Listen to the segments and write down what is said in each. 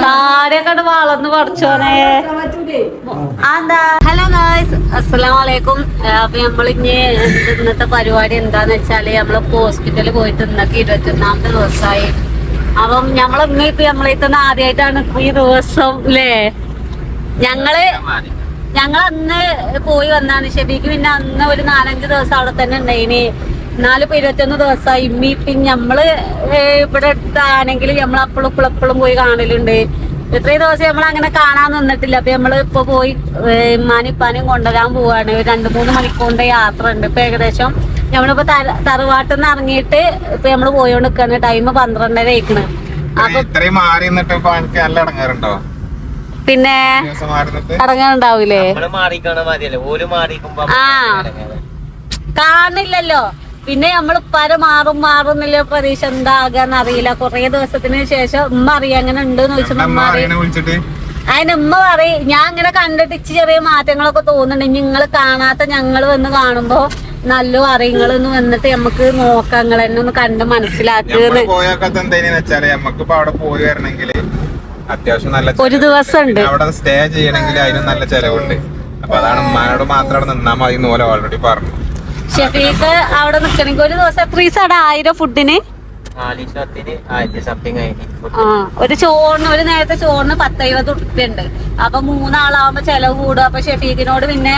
താടിയൊക്കെ വളർന്ന് പഠിച്ചോനെ. Hello guys, അസ്സലാമു അലൈക്കും. അപ്പൊ നമ്മളിഞ്ഞ് ഇന്നത്തെ പരിപാടി എന്താന്ന് വെച്ചാല് നമ്മള് ഹോസ്പിറ്റലിൽ പോയിട്ട് ഇന്നൊക്കെ 21ാമത്തെ ദിവസമായി. അപ്പം ഞമ്മളിന്ന് ഇപ്പൊ നമ്മളെത്തുന്ന ആദ്യമായിട്ടാണ് ഈ ദിവസം അല്ലേ. ഞങ്ങളന്ന് പോയി വന്നാണ് ഷെബിക്ക്. പിന്നെ അന്ന് ഒരു 4-5 ദിവസം അവിടെ തന്നെ ഉണ്ടായിന്. എന്നാലും ഇപ്പൊ 21 ദിവസമായി. ഇപ്പം ഞമ്മള് ഇവിടെ അടുത്താണെങ്കിൽ നമ്മളെപ്പോഴും പോയി കാണലുണ്ട്. ഇത്രയും ദിവസം നമ്മൾ അങ്ങനെ കാണാൻ നിന്നിട്ടില്ല. അപ്പൊ നമ്മള് ഇപ്പൊ പോയി ഇമ്മാനും കൊണ്ടുവരാൻ പോവാണ്. 2-3 മണിക്കൂറിന്റെ യാത്ര ഉണ്ട്. ഇപ്പൊ ഏകദേശം നമ്മളിപ്പോ തറവാട്ടിൽ നിന്ന് ഇറങ്ങിയിട്ട് ഇപ്പൊ നമ്മള് പോയോണ്ട് നിൽക്കാണ്. ടൈം 12:30 ആയിക്കണ്. അപ്പൊ പിന്നെ ഇറങ്ങാനുണ്ടാവൂലേ? ആ കാണില്ലല്ലോ. പിന്നെ നമ്മൾ ഉപ്പാരെ മാറുന്നില്ല പ്രതീക്ഷ എന്താകാന്ന് അറിയില്ല. കൊറേ ദിവസത്തിന് ശേഷം ഉമ്മ അറിയാം അങ്ങനെ ഉണ്ടെന്ന് ചോദിച്ചപ്പോ ഉമ്മ അറിയാം. അതിന് ഉമ്മ പറയും ഞാൻ ഇങ്ങനെ കണ്ടിട്ട് ചെറിയ മാറ്റങ്ങളൊക്കെ തോന്നുന്നുണ്ട്. നിങ്ങൾ കാണാത്ത ഞങ്ങൾ വന്ന് കാണുമ്പോ നല്ല അറിയങ്ങളൊന്ന് വന്നിട്ട് നമുക്ക് നോക്കാം, നിങ്ങൾ എന്നെ ഒന്ന് കണ്ട് മനസ്സിലാക്കുന്നത്. അത്യാവശ്യം നല്ല ഒരു ദിവസം ഉണ്ട് അവിടെ സ്റ്റേ ചെയ്യണമെങ്കിൽ അതിനും നല്ല ചെലവുണ്ട്. അപ്പൊ അതാണ് ഉമ്മാനോട് മാത്രം അവിടെ നിന്നാ മതി എന്ന് ഓൾറെഡി പറഞ്ഞു. ഷെഫീക്ക് അവിടെ നിക്കണെങ്കിൽ ഒരു ദിവസം എത്ര ദിവസം 1000 ഫുഡിന് ഒരു ചോറിന്, ഒരു നേരത്തെ ചോറിന് 10-50 ഉറുപ്പ്യ ഉണ്ട്. അപ്പൊ 3 ആളാവുമ്പോ ചെലവ് കൂടും. അപ്പൊ ഷെഫീഖിനോട് പിന്നെ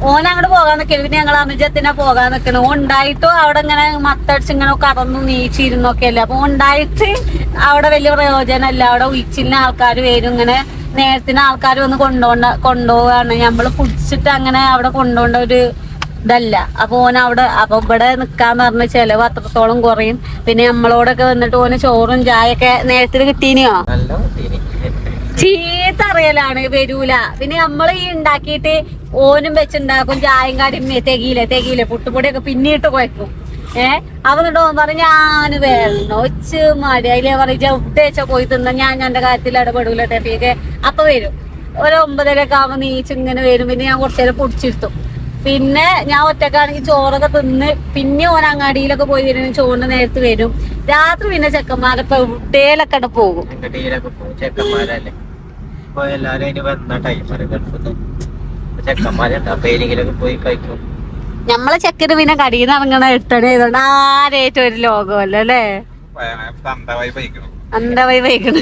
ഓൻ അങ്ങോട്ട് പോകാൻ നിൽക്കരുത്. പിന്നെ ഞങ്ങൾ അനുജത്തിനെ പോകാൻ നിൽക്കണം. ഉണ്ടായിട്ടും അവിടെ ഇങ്ങനെ മത്തടിച്ച് ഇങ്ങനെ കറന്നു നീച്ചിരുന്നൊക്കെ അല്ലേ. അപ്പൊ ഉണ്ടായിട്ട് അവിടെ വലിയ പ്രയോജനമല്ല. അവിടെ ഉയിച്ചിന് ആൾക്കാർ വരും. ഇങ്ങനെ നേരത്തിന് ആൾക്കാർ വന്ന് കൊണ്ടുപോവാണ്. നമ്മള് പിടിച്ചിട്ട് അങ്ങനെ അവിടെ കൊണ്ടുപോകേണ്ട ഒരു ഇതല്ല. അപ്പൊ ഓൻ അവിടെ അപ്പൊ ഇവിടെ നിക്കാന്ന് പറഞ്ഞ ചെലവ് അത്രത്തോളം കുറയും. പിന്നെ നമ്മളോടൊക്കെ വന്നിട്ട് ഓന് ചോറും ചായയൊക്കെ നേരത്തിന് കിട്ടീനിയോ? ചീത്ത അറിയലാണ്, വരൂല. പിന്നെ നമ്മൾ ഈ ഉണ്ടാക്കിയിട്ട് ഓനും വെച്ചുണ്ടാക്കും. ചായയും കാടിയും തെകിയില്ല പുട്ടുപൊടിയൊക്കെ പിന്നീട്ട് കുഴക്കും. അവന്നിട്ട് ഓൻ പറഞ്ഞു ഞാന് വേണോ ഒച്ച് മടി. അതിലെ പറയും എവിടെച്ച പോയി തിന്ന ഞാൻ എന്റെ കാര്യത്തിൽ ഇടപെടൂല ടെഫീക്ക്. അപ്പൊ വരും ഒരു 9:30 ആവുമ്പോ നീച്ചിങ്ങനെ വരും. പിന്നെ ഞാൻ കുറച്ചു നേരം പൊടിച്ചിരുത്തും. പിന്നെ ഞാൻ ഒറ്റക്കാണെങ്കിൽ ചോറൊക്കെ തിന്ന് പിന്നെ ഓൻ അങ്ങാടിയിലൊക്കെ പോയി വരുന്ന ചോറിന് നേരത്ത് വരും. രാത്രി പിന്നെ ചെക്കന്മാരൊക്കെ എവിടേലൊക്കെ പോകും. നമ്മളെ ചെക്കന് പിന്നെ കടിയിൽ നിന്ന് ഇറങ്ങണ 8 മണി ആയതുകൊണ്ട് ആരേറ്റവും ഒരു ലോകമല്ലോ അല്ലേ. അന്തവൈ വൈകണ്.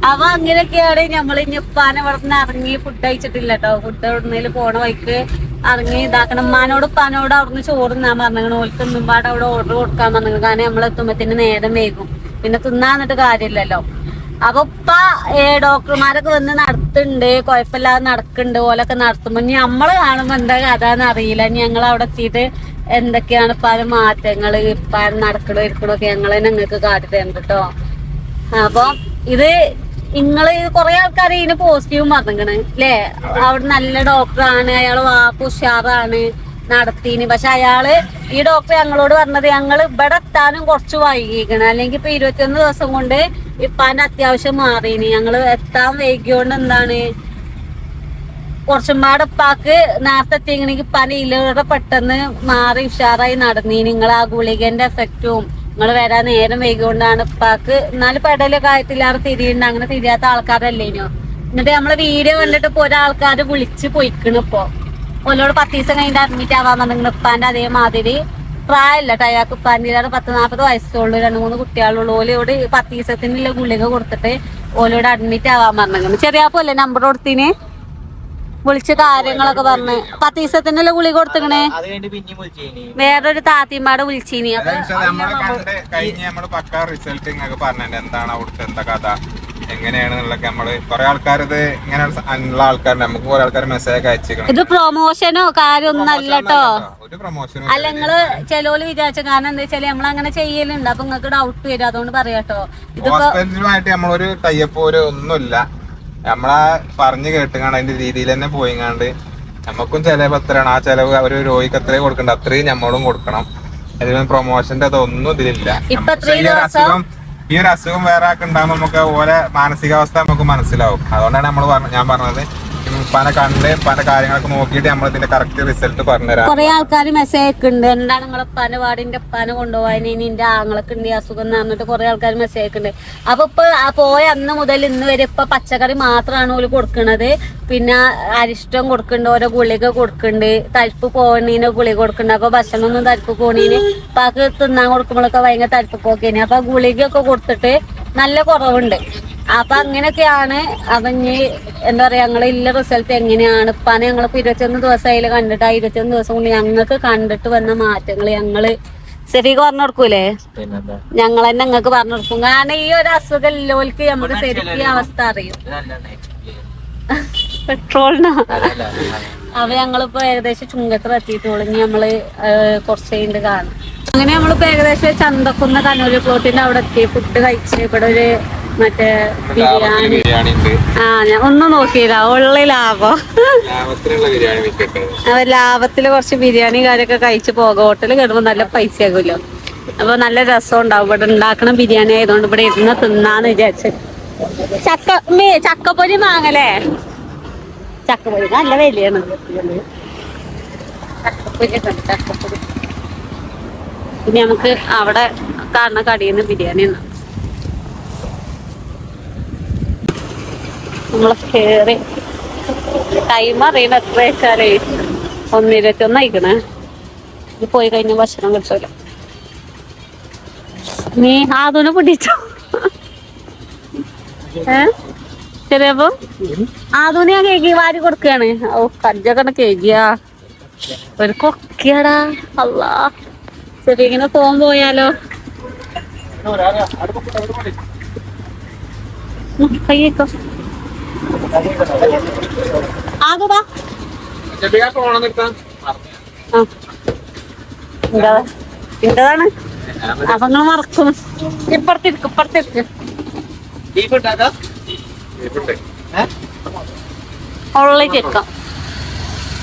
അപ്പൊ അങ്ങനെയൊക്കെയാണ് നമ്മൾ ഇനിപ്പാനെ ഇവിടെ നിന്ന് ഇറങ്ങി. ഫുഡ് കഴിച്ചിട്ടില്ല കേട്ടോ. ഫുഡ് എവിടുന്നേലും പോണ വഴിക്ക് ഇറങ്ങി ഇതാക്കണം. ഉപ്പാനോട് അവിടുന്ന് ചോറ് തിന്നാൻ പറഞ്ഞിരിക്കണം. ഓൾക്ക് തിന്നുമ്പാട് അവിടെ ഓർഡർ കൊടുക്കാൻ പറഞ്ഞിരിക്കണം. കാരണം നമ്മളെത്തുമ്പത്തിന് നേരം വൈകും. പിന്നെ തിന്നാന്നിട്ട് കാര്യമില്ലല്ലോ. അപ്പൊ ഡോക്ടർമാരൊക്കെ വന്ന് നടത്തുന്നുണ്ട്. കുഴപ്പമില്ലാതെ നടക്കുന്നുണ്ട്. ഓലൊക്കെ നടത്തുമ്പോ നമ്മള് കാണുമ്പോ എന്താ കഥ എന്നറിയില്ല. ഞങ്ങൾ അവിടെ എത്തിയിട്ട് എന്തൊക്കെയാണ് ഇപ്പാന് മാറ്റങ്ങള്, ഇപ്പാൻ നടക്കണോ ഇരിക്കണോ ഒക്കെ ഞങ്ങൾ ഞങ്ങൾക്ക് കാട്ടി തരുന്നുണ്ട് കേട്ടോ. അപ്പൊ ഇത് നിങ്ങള് കൊറേ ആൾക്കാർ ഇതിന് പോസിറ്റീവും പറഞ്ഞിരിക്കണ് അല്ലേ. അവിടെ നല്ല ഡോക്ടറാണ്, അയാള് വാക്ക് ഉഷാറാണ് നടത്തിന്. പക്ഷെ ഈ ഡോക്ടർ ഞങ്ങളോട് പറഞ്ഞത് ഞങ്ങൾ ഇവിടെ എത്താനും കുറച്ച് വൈകിക്കണം. അല്ലെങ്കിൽ ഇപ്പൊ 21 ദിവസം കൊണ്ട് ഇപ്പാന്റെ അത്യാവശ്യം മാറീന്. ഞങ്ങള് എത്താൻ വൈകിയോണ്ട് എന്താണ് കുറച്ചുംപാട് ഇപ്പാക്ക് നേരത്തെ എത്തിയെങ്കിൽ ഇപ്പാന്റെ ഇലൂടെ പെട്ടെന്ന് മാറി ഉഷാറായി നടന്നീന്. നിങ്ങൾ ആ ഗുളികന്റെ എഫക്റ്റും നിങ്ങൾ വരാൻ നേരം വൈകിക്കൊണ്ടാണ് ഇപ്പാക്ക്. എന്നാലും പെടലൊക്കെ ആയിട്ടില്ലാതെ തിരിയുണ്ട്. അങ്ങനെ തിരിയാത്ത ആൾക്കാരല്ലേനോ. എന്നിട്ട് നമ്മളെ വീഡിയോ കണ്ടിട്ട് ഇപ്പൊ ഒരാൾക്കാര് വിളിച്ച് പോയിക്കണ്. ഇപ്പൊ ഓലോട് 10 ദിവസം കഴിഞ്ഞിട്ട് അഡ്മിറ്റ് ആവാൻ പറഞ്ഞിങ്ങനെ. ഇപ്പാന്റെ അതേമാതിരി പ്രായമല്ല അയാൾക്ക്. ഇപ്പാൻ്റെ 10-40 വയസ്സുള്ളൂ. 2-3 കുട്ടികളുള്ളൂ. ഓലോട് 10 ദിവസത്തിനുള്ള ഗുളിക കൊടുത്തിട്ട് ഓലോട് അഡ്മിറ്റ് ആവാൻ പറഞ്ഞിങ്ങനെ. ചെറിയാപ്പല്ലേ നമ്പർ കൊടുത്തിന് വിളിച്ച് കാര്യങ്ങളൊക്കെ പറഞ്ഞ് 10 ദിവസത്തിനുള്ള ഗുളിക കൊടുത്തിക്കണേ. വേറൊരു താത്തിമാടെ വിളിച്ചീനി. ഇത് പ്രൊമോഷനോ കാര്യമൊന്നും അല്ല കേട്ടോ. അല്ല നിങ്ങള് ചെലോല് വിചാരിച്ച കാരണം എന്താ വെച്ചാല് നമ്മളങ്ങനെ ചെയ്യലുണ്ട്. അപ്പൊ നിങ്ങക്ക് ഡൗട്ട് വരും. അതുകൊണ്ട് പറയാട്ടോ. നമ്മളൊരു ടൈപ്പ് ഒന്നുമില്ല. നമ്മളാ പറഞ്ഞു കേട്ടുകാണ്ട് അതിന്റെ രീതിയിൽ തന്നെ പോയിങ്ങാണ്ട് നമുക്കും ചെലവ് എത്രയാണ്, ആ ചെലവ് ഒരു രോഗിക്ക് എത്രയും കൊടുക്കണ്ട അത്രയും നമ്മളും കൊടുക്കണം. അതിന് പ്രൊമോഷന്റെ അതൊന്നും ഇതിലില്ല. ഈ ഒരു അസുഖം വേറെ ആൾക്ക് ഉണ്ടാകുമ്പോൾ നമുക്ക് ഓരോ മാനസികാവസ്ഥ നമുക്ക് മനസ്സിലാവും. അതുകൊണ്ടാണ് ഞാൻ പറഞ്ഞത് പല കണ്ട് പല കാര്യങ്ങളൊക്കെ നോക്കിയിട്ട് നമ്മൾ ഇതിന്റെ കറക്റ്റ് റിസൾട്ട് പറഞ്ഞുതരാം. കൊറേ ആൾക്കാർ മെസ്സേജ് അയക്കുന്നുണ്ട്, എന്താണ് നിങ്ങളെ പന പാടിന്റെ പന കൊണ്ടുപോകാൻ, ഇനി എന്റെ ആങ്ങളൊക്കെ ഉണ്ട് അസുഖം എന്ന് പറഞ്ഞിട്ട് കുറെ ആൾക്കാർ മെസ്സേജ് അയക്കുന്നുണ്ട്. അപ്പൊ ഇപ്പൊ പോയ അന്ന് മുതൽ ഇന്ന് വരെ ഇപ്പൊ പച്ചക്കറി മാത്രമാണ് ഓല് കൊടുക്കണത്. പിന്നെ അരിഷ്ടം കൊടുക്കുന്നുണ്ട്, ഓരോ ഗുളിക കൊടുക്കുന്നുണ്ട്, തരിപ്പ് പോണീന് ഗുളിക കൊടുക്കുന്നുണ്ട്. അപ്പൊ ഭക്ഷണമൊന്നും തരിപ്പ് പോണീന് പാക്ക് തിന്നാൻ കൊടുക്കുമ്പോഴൊക്കെ ഭയങ്കര തരിപ്പ് പോക്കേന്. അപ്പൊ ഗുളികയൊക്കെ കൊടുത്തിട്ട് നല്ല കുറവുണ്ട്. അപ്പൊ അങ്ങനെയൊക്കെയാണ്. അപ്പൊ ഇനി എന്താ പറയാ, ഞങ്ങളില്ല റിസൾട്ട് എങ്ങനെയാണ് ഇപ്പാനെ ഞങ്ങളിപ്പോ 21 ദിവസം അതിൽ കണ്ടിട്ട് ആ 21 ദിവസം കൊണ്ട് ഞങ്ങൾക്ക് കണ്ടിട്ട് വന്ന മാറ്റങ്ങൾ ഞങ്ങള് സെഫീക്ക് പറഞ്ഞു കൊടുക്കൂലേ, ഞങ്ങൾ തന്നെ ഞങ്ങൾക്ക് പറഞ്ഞു കൊടുക്കും. കാരണം ഈ ഒരു അസുഖം ഇല്ലോൽക്ക് നമുക്ക് ശരിക്കും അവസ്ഥ അറിയും. പെട്രോളിനാ. അപ്പൊ ഞങ്ങളിപ്പോ ഏകദേശം ചുങ്കത്ര എത്തിയിട്ടുള്ളൂ. ഇനി നമ്മള് കുറച്ച് കഴിഞ്ഞിട്ട് കാണും. അങ്ങനെ നമ്മളിപ്പോ ഏകദേശം ചന്തക്കുന്ന കണ്ണൂര് പ്ലോട്ടിന്റെ അവിടെ എത്തി. ഫുഡ് കഴിച്ച് ഇവിടെ ഒരു മറ്റേ ബിരിയാണി. ഞാൻ ഒന്നും നോക്കിയില്ല, ഉള്ള ലാഭം. അപ്പൊ ലാഭത്തില് കുറച്ച് ബിരിയാണി കാര്യമൊക്കെ കഴിച്ച് പോകാം. ഹോട്ടലിൽ കയറുമ്പോ നല്ല പൈസ ആകുമല്ലോ. അപ്പൊ നല്ല രസം ഉണ്ടാവും. ഇവിടെ ഉണ്ടാക്കണ ബിരിയാണി ആയതുകൊണ്ട് ഇവിടെ ഇരുന്ന് തിന്നാന്ന് വിചാരിച്ചു. ചക്കപ്പൊരി വാങ്ങലേ, ചക്കപ്പൊരി നല്ല വിലയാണ്. ചക്കപ്പൊരി പിന്നെ നമുക്ക് അവിടെ കാണുന്ന കടയിൽ നിന്ന് ബിരിയാണി നമ്മള് കേറി. ടൈം അറിയണ എത്ര വെച്ചാലേ 1:21 ആയിക്കണേ. ഇത് പോയി കഴിഞ്ഞ ഭക്ഷണം കിട്ടൂല. നീ ആദൂനെ പൊട്ടിച്ചോ? ചെറിയപ്പോ ആദൂന് ഞാൻ കേക്ക് വാരി കൊടുക്കുകയാണ്. ഓ കഞ്ചൊക്കെ കേക്കിയാ ഒരു കൊക്കിയാടാ. അല്ലാ ചെറിയ ഫോൺ പോയാലോ? കയ്യേക്കോ ആകുവാ. എന്റേതാണ്. അപ്പൊ നിങ്ങൾ മറക്കും. ഇപ്പുറത്തിരിക്കും, ഇപ്പുറത്തിരിക്കും. ഉള്ളി ചെക്കാം.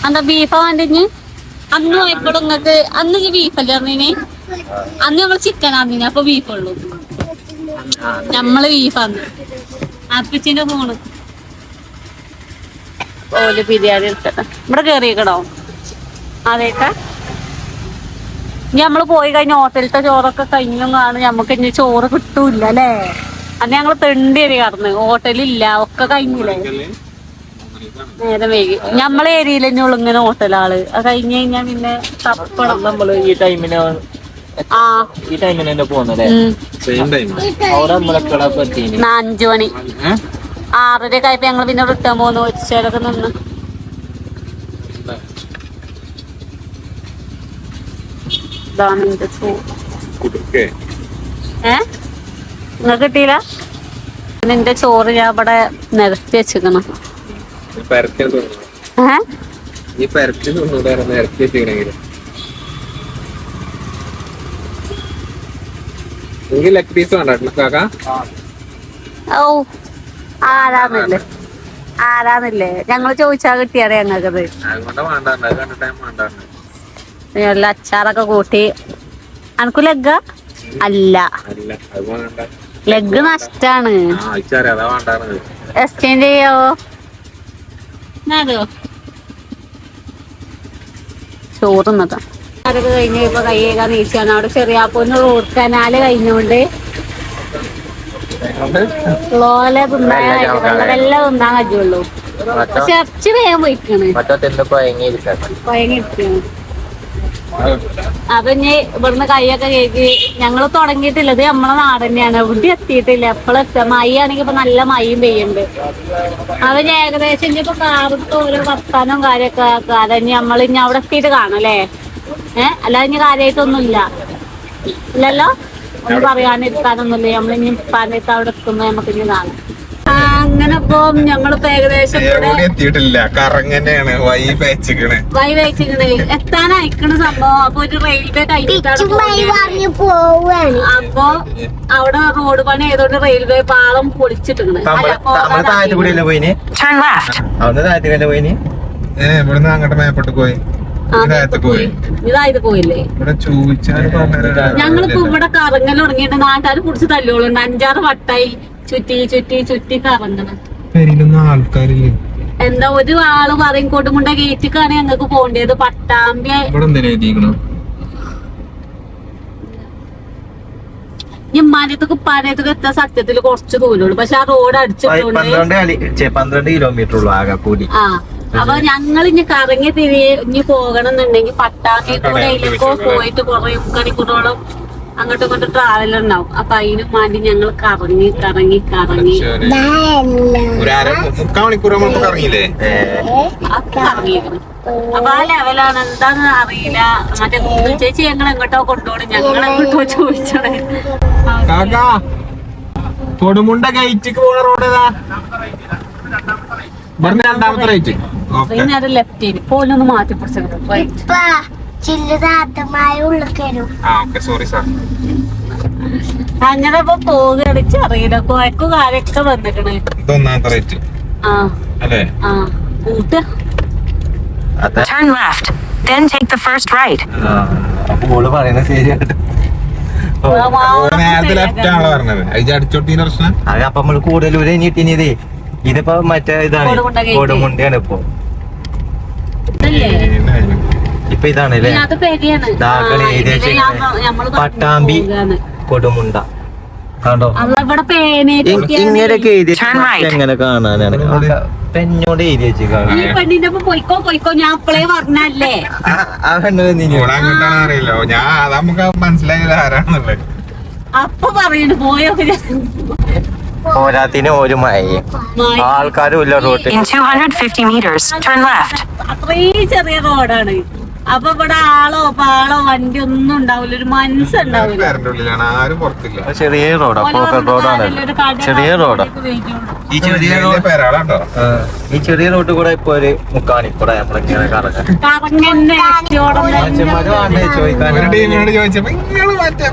എന്താ ബീഫാ വേണ്ടിഞ്ഞ്? അന്ന് പോയപ്പോഴും നിങ്ങക്ക് അന്ന് ബീഫല്ലേ പറഞ്ഞിന്? അന്ന് നമ്മള് ചിക്കൻ ആന്നിന്, അപ്പൊ ബീഫുള്ളൂ. നമ്മള് ബീഫാന്ന്. അപ്പച്ചിന്റെ ഫോണ് ഓല് ബിരിയാണി എടുക്കട്ടെ. ഇവിടെ കേറിയേക്കണോ? അതേക്കാ ഇനി നമ്മള് പോയി കഴിഞ്ഞ ഹോട്ടലത്തെ ചോറൊക്കെ കഴിഞ്ഞും കാണും. ഞമ്മക്ക് ഇനി ചോറ് കിട്ടൂല അല്ലേ? അന്ന് ഞങ്ങള് തെണ്ടിയരി കടന്ന്. ഹോട്ടലില്ല, ഒക്കെ കഴിഞ്ഞില്ലേ. നേരം വൈകി. ഞമ്മളെ ഏരിയയിൽ തന്നെ ഉള്ളു ഇങ്ങനെ ഹോട്ടലാള്. അത് കഴിഞ്ഞ് കഴിഞ്ഞാ പിന്നെ തപ്പണം നമ്മള്. ഈ ടൈമിന് ഈ ടൈമിനെ പോകുന്നല്ലേ? 5 മണി 6:30 ആയപ്പോ ഞങ്ങള് പിന്നെ റിട്ടേൺ പോന്നു. ഉച്ചയിലൊക്കെ നിന്ന് നിങ്ങക്ക് കിട്ടിയില്ല? നിന്റെ ചോറ് ഞാൻ ഇവിടെ നിരത്തി വെച്ചിക്കണം. ഓ ആരാന്നില്ലേ ഞങ്ങള് ചോദിച്ചാ കിട്ടിയാടെ ഞങ്ങൾക്കത്. നല്ല അച്ചാറൊക്കെ കൂട്ടി. അനക്കു ലെഗ്ഗ അല്ല, ലെഗ് നഷ്ടാണ്. എക്സ്ചേഞ്ച് ചെയ്യാവോ? ചോറുന്നതാ. അതൊക്കെ കഴിഞ്ഞ് ഇപ്പൊ കൈയേക്കാൻ നീച്ചാണ്. അവിടെ ചെറിയാപ്പൊന്ന് റോഡ് കനാല് കഴിഞ്ഞോണ്ട് ലോല തിന്നാൻ വെള്ളം തിന്നാൻ കഴിയുള്ളൂ. ചർച്ച് വേഗം പോയിക്കാണ്, കൊയങ്ങിരിക്കാണ്. അപ്പൊ ഇനി ഇവിടുന്ന് കൈയൊക്കെ കേക്ക്. ഞങ്ങള് തുടങ്ങിയിട്ടില്ലത് നമ്മളെ നാട് തന്നെയാണ്. എവിടെ എത്തിയിട്ടില്ല. എപ്പോഴെത്താ മഴ ആണെങ്കി ഇപ്പൊ നല്ല മഴയും പെയ്യുന്നുണ്ട്. അപ്പൊ ഞാൻ ഏകദേശം ഇനിയിപ്പോ കാറത്ത് ഓരോ വർത്താനവും കാര്യമൊക്കെ ആക്കാതെ ഇനി നമ്മൾ ഇനി അവിടെ എത്തിയിട്ട് കാണാം അല്ലേ? അല്ലാതെ ഇനി കാര്യമായിട്ടൊന്നുമില്ല ഇല്ലല്ലോ. ഒന്നും പറയാനിരിക്കാനൊന്നുമില്ല. നമ്മളിനി പറഞ്ഞിട്ട് അവിടെ എത്തുമ്പോ നമുക്ക് ഇനി കാണാം. അങ്ങനെ ഇപ്പൊ ഞങ്ങളിപ്പോ ഏകദേശം എത്തിയിട്ടില്ല. വൈ വെച്ചിക്കണേ എത്താനയക്കണ സംഭവം. അപ്പൊ ഒരു റെയിൽവേ കഴിഞ്ഞിട്ടാണ്. അപ്പൊ അവിടെ റോഡ് പണി ആയതുകൊണ്ട് റെയിൽവേ പാളം പൊളിച്ചിട്ടിക്കണ്. ഇവിടുന്ന് അങ്ങോട്ട് മേപ്പോട്ട് പോയി ഇതായത് പോയില്ലേ? ഞങ്ങളിപ്പോ ഇവിടെ കറങ്ങൽ തുടങ്ങിയിട്ട് നാട്ടുകാർ പിടിച്ച് തല്ലുകളുണ്ട്. 5-6 വട്ടായി ചുറ്റി ചുറ്റി ചുറ്റി കറങ്ങണം. ആൾക്കാരില്ലേ? എന്താ ഒരു ആള് പറയും കൊടുമുണ്ട ഗേറ്റിക്കാണ് ഞങ്ങൾക്ക് പോകേണ്ടത്. പട്ടാമ്പി ഞമ്മാനത്തൊക്കെ പാനത്തൊക്കെ എത്താൻ സത്യത്തില് കുറച്ച് ദൂരമുള്ളൂ. പക്ഷെ ആ റോഡ് അടിച്ചിട്ടുണ്ട് 12 കിലോമീറ്റർ ഉള്ളു ആകെ കൂടി. ആ അപ്പൊ ഞങ്ങൾ ഇനി കറങ്ങി തിരിഞ്ഞ് പോകണം എന്നുണ്ടെങ്കിൽ പട്ടാമ്പി കൂടെ അതിലേക്കോ പോയിട്ട് കുറെ മണിക്കൂറോളം അങ്ങോട്ടും ഇങ്ങോട്ടും ട്രാവൽ ഉണ്ടാവും. അപ്പൊ അതിനും വേണ്ടി ഞങ്ങൾ കറങ്ങി കറങ്ങി കറങ്ങി കറങ്ങിയിരുന്നു. അപ്പൊ ആ ലെവലാണ് എന്താന്ന് അറിയില്ല. മറ്റേ ചേച്ചി ഞങ്ങൾ എങ്ങോട്ടോ കൊണ്ടുപോകണം, ഞങ്ങൾ എങ്ങോട്ടോ ചോദിച്ചോടെ. കൊടുമുണ്ട ഗേറ്റിക്ക് പോണ റോഡ് ഏതാ? രണ്ടാമത്തെ റേറ്റ് നേരം ലെഫ്റ്റ് പോലൊന്ന് മാറ്റി പിടിച്ചു. അങ്ങനെ ഇപ്പൊ പോകുകയാണെച്ച് അറിയില്ല. കുഴക്കും കാര്യൊക്കെ വന്നിക്കണേ. കൂട്ട Turn left, then take the first right. നേരത്തെ ലെഫ്റ്റ് ആണല്ലോ പറഞ്ഞത്. അത് അടിച്ചോട്ടീന്റെ പ്രശ്നം. അപ്പൊ നമ്മള് കൂടുതൽ ഇനിയിട്ടിനതേ ഇതിപ്പോ മറ്റേ ഇതാണ് കൊടുമുണ്ടയാണ് ഇപ്പൊ. ഇപ്പൊ ഇതാണല്ലേ പട്ടാമ്പി കൊടുമുണ്ട കണ്ടോ. ഇങ്ങനെയൊക്കെ എങ്ങനെ കാണാനാണ് പെണ്ണോട് എഴുതി വെച്ച് പൊയ്ക്കോ പൊയ്ക്കോ ഞാൻ അപ്പളേ പറഞ്ഞല്ലേ. അറിയില്ലോ ഞാൻ നമുക്ക് മനസ്സിലായില്ല ആരാണെന്നുള്ളത്. അപ്പൊ പറയുന്നു പോയോ. പോരാത്തിന് ഒരു മഴയും ആൾക്കാരും ഇല്ല road. In 250 meters, turn left. അത്രയും ചെറിയ റോഡാണ്. അപ്പൊ ഇവിടെ ആളോ പാളോ വണ്ടി ഒന്നും ഉണ്ടാവില്ല, ഒരു മനസ്സുണ്ടാവില്ല. ആരും പുറത്തില്ല. ചെറിയ റോഡാ, പോക്കറ്റ് റോഡാണ്. ചെറിയ റോഡാ. ഈ ചെറിയ റോഡ് കൂടെ ഇപ്പൊ ഒരു മുക്കാണിക്കൂടെ നമ്മളിങ്ങനെ കറങ്ങാൻ ചോദിച്ചപ്പോ നിങ്ങള് മറ്റേ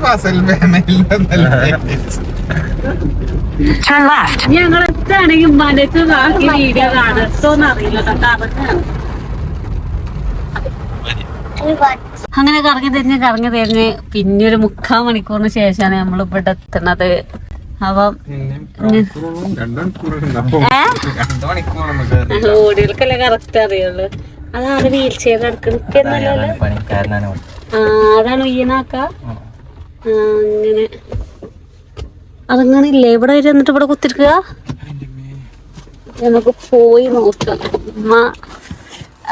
Turn left. ഞങ്ങൾ എത്താണെങ്കിൽ മനത്ത് ബാക്കി വീഡിയോ കാണത്തോന്ന് അറിയില്ല. അങ്ങനെ കറങ്ങി തിരിഞ്ഞ് പിന്നെ ഒരു 3/4 മണിക്കൂറിന് ശേഷമാണ് നമ്മൾ ഇവിടെ എത്തുന്നത്. അപ്പം ഓടികൾക്കല്ലേ കറക്റ്റ് അറിയുള്ളു. അതാണ് വീൽ ചെയർ എടുക്കുന്നല്ലോ. അതാണ് ഈനാക്ക അങ്ങനെ അതങ്ങനില്ലേ. ഇവിടെ വരെ എന്നിട്ട് ഇവിടെ കുത്തിരിക്കുക. നമുക്ക് പോയി നോക്കാം. അമ്മ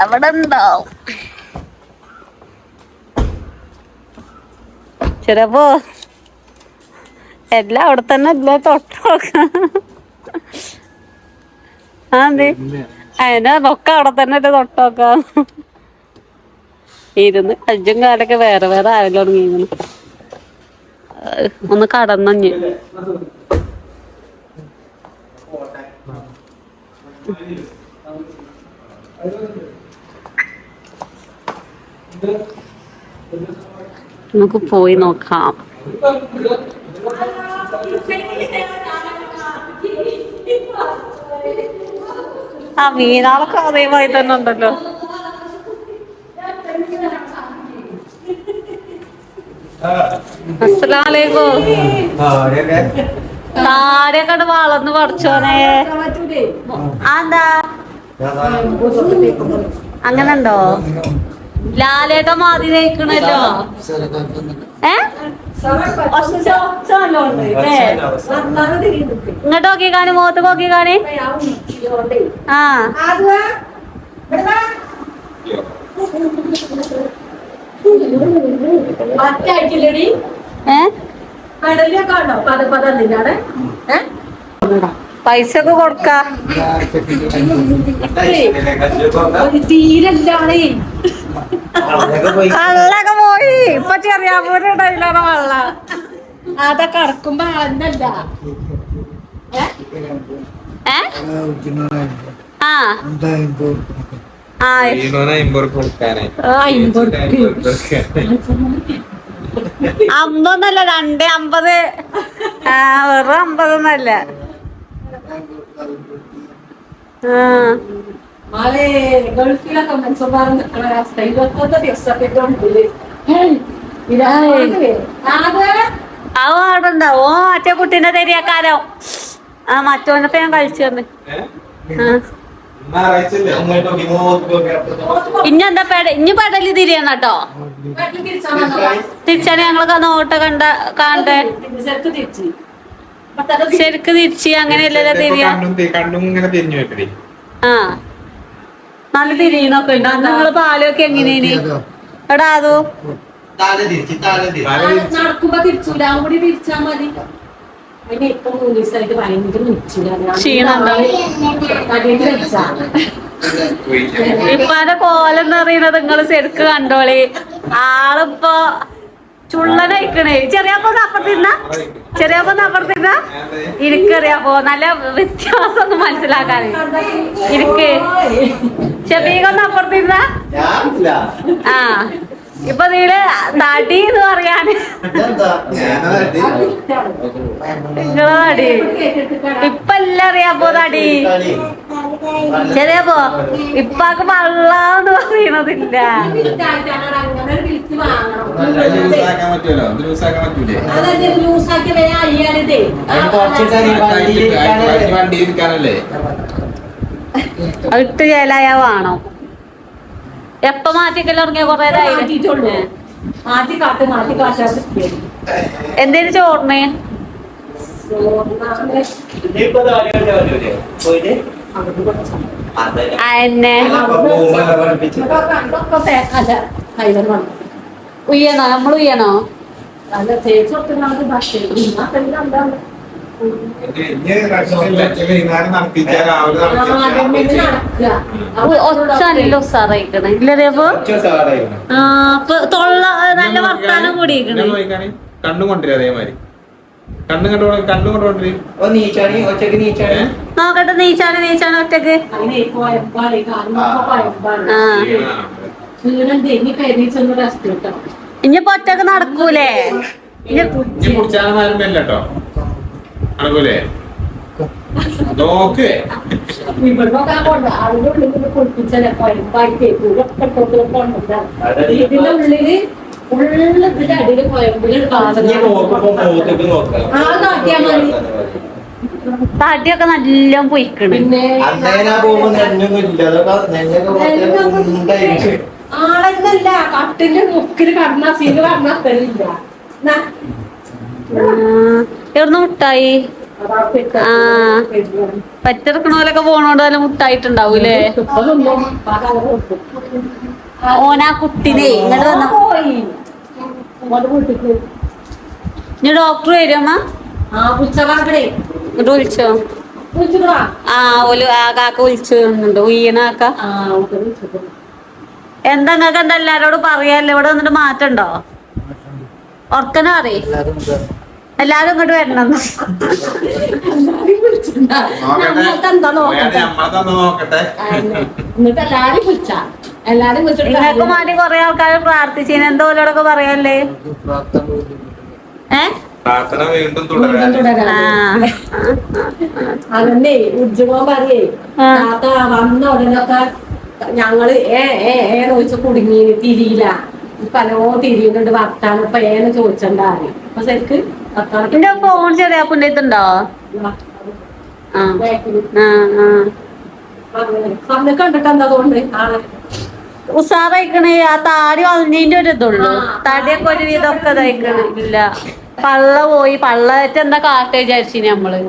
അവിടെ ഉണ്ടാവും ചിലപ്പോ. എല്ലാം അവിടെ തന്നെ എല്ലാം തൊട്ടോക്കാം. അതെ അതിനെ ഒക്കെ അവിടെ തന്നെ തൊട്ടോക്കാം. ഇരുന്ന് കജ്ജും കാലൊക്കെ വേറെ വേറെ ആയാലും തുടങ്ങിയിരുന്നു. ഒന്ന് കടന്നഞ്ഞ് നമുക്ക് പോയി നോക്കാം. ആ മീനാളൊക്കെ അതേമായി തന്നെ ഉണ്ടല്ലോ. അസ്സലാമലൈക്കും. താരൊക്കെ വളർന്ന് പഠിച്ചോനെ. എന്താ അങ്ങനെ ഉണ്ടോ? ലാലേട്ട മാതി നയിക്കണല്ലോ. ഇങ്ങോട്ട് നോക്കി കാണി, മുഖത്ത് നോക്കി കാണി. ആ പൈസ ഒക്കെ കൊടുക്ക. വെള്ളൊക്കെ പോയി. ഇപ്പൊ ചെറിയ പോരുണ്ടായില്ലാണ് വെള്ളം. അതൊക്കെ ഇറക്കുമ്പോ ആളല്ല. അമ്പൊന്നല്ല, 250. വെറും 50 ഗൾഫിലൊക്കെ മനുഷ്യന്മാരും നിൽക്കണ അവസ്ഥ 21 ദിവസമൊക്കെ അവിടുണ്ടാവോ മറ്റേ കുട്ടീനെ തരിയാക്കാരോ. ആ മറ്റോനൊക്കെ ഞാൻ കഴിച്ചു തന്നെ. ഞായറാഴ്ചയല്ലേ? ഇനി എന്താ ഇനി പെടല് തിരിയണം കേട്ടോ. തിരിച്ചാണ് ഞങ്ങളൊക്കെ നോട്ട കാണണ്ടേ. ശരിക്ക് തിരിച്ച് അങ്ങനെയല്ലല്ലോ തിരിയാ. കണ്ണും ഇങ്ങനെ തിരിഞ്ഞു വെക്കണേ. ആ നല്ല തിരിയണൊക്കെ ഉണ്ട്. അന്ന് നിങ്ങള് പാലൊക്കെ എങ്ങനെയാണ് എടാ അതോ നടക്കുമ്പോ തിരിച്ചൂല കൂടി തിരിച്ചാ മതി. അതിന് ഇപ്പൊ 3 ദിവസമായിട്ട് ഭയങ്കര ക്ഷീണം ഇപ്പാന്റെ കോലം എന്ന് പറയുന്നത് നിങ്ങള് ശരിക്ക് കണ്ടോളി. ആളിപ്പോ ചുള്ളനയക്കണേ. ചെറിയപ്പോ അപ്പുറത്തിരുന്ന ഇരിക്കറിയാപ്പോ നല്ല വ്യത്യാസം ഒന്നും മനസ്സിലാക്കാൻ ഇരിക്ക്. ഷെഫീഖൊന്ന് അപ്പുറത്തിരുന്ന ആ ഇപ്പൊ നീള് തടി എന്ന് പറയാന് നിങ്ങളെ തടി ഇപ്പൊ എല്ലാം അറിയാപ്പോ തടി ശരിയാപ്പോ. ഇപ്പാക്ക് വള്ളാന്ന് പറയണതില്ല. ഇട്ട് ചേലായ വേണം. എപ്പ മാറ്റിക്കല്ലോ തുടങ്ങിയ കൊറേ എന്തേലും ചോറിന് അന്നെ ഉയ്യണോ നമ്മൾ ഉയ്യണോ? ഒച്ചല്ലോ ഉസാറായിക്കണേ ഇല്ലറിയപ്പോ. തൊള്ള നല്ല വർത്താനം കൂടിയിരിക്കണേ. കണ്ണും കൊണ്ടുവരും അതേമാതിരി. കണ്ണും കൊണ്ടുകൊണ്ടിരി നോക്കട്ടെ. നീച്ചാണ് ഒറ്റക്ക്. ഇനിയിപ്പോ ഒറ്റക്ക് നടക്കൂലേ? കേട്ടോ നടക്കൂലേ? നോക്ക് ഇതിന്റെ ഉള്ളില് ഉള്ളതിന്റെ അടിയില് തടിയൊക്കെ നല്ല പൊയ്ക്കണ്. പിന്നെ ആളെന്നല്ല കട്ടിന്റെ മുക്കില് കടന്ന സീല് കടന്ന തരില്ല. എവിടുന്ന് മുട്ടായി? ആ പറ്റെടുക്കണോലൊക്കെ പോണോണ്ട് നല്ല മുട്ടായിട്ടുണ്ടാവൂലേ? ഓനാ കുട്ടിനെ ഇങ്ങോട്ട് വന്ന ഇനി ഡോക്ടർ വരുമ്മ ഇങ്ങോട്ട് വിളിച്ചോ? ആ ഓല് ആ കാക്ക വിളിച്ചു ഉയ്യണാക്ക. എന്താ നിങ്ങൾക്ക് എന്താ എല്ലാരോടും പറയാല്ലേ? ഇവിടെ വന്നിട്ട് മാറ്റണ്ടോ? ഉറക്കനെ പറ. എല്ലാരും ഇങ്ങോട്ട് വരണം. നിങ്ങൾക്ക് മാറ്റി കൊറേ ആൾക്കാർ പ്രാർത്ഥിച്ചീന്. എന്തോ ഓലോടൊക്കെ പറയാല്ലേ? അതന്നെ ഉജ്ജുമോ പറയേ താത്ത വന്ന ഉടനൊക്കെ ഞങ്ങള് ചോദിച്ച കുടുങ്ങി തിരിയില്ല. പലോ തിരിയുന്നുണ്ട് വർത്താനം. ഇപ്പൊ ചോദിച്ചണ്ടാറി. അപ്പൊ ശരിക്ക് എന്റെ ഫോൺ ചെറിയാപ്പുന്റെ ഇതുണ്ടോ? കണ്ടിട്ട് എന്താ തോന്നുന്നത് ആള് ഉസാറായിക്കണേ. ആ താടി വളഞ്ഞതിന്റെ ഒരു ഇതുള്ളൂ. തടിയൊക്കെ ഒരു വിധമൊക്കെ ഇതായിക്കണേ. ഇല്ല പള്ള പോയി. പള്ളറ്റ് എന്താ കാട്ട വിചാരിച്ചു നമ്മള്.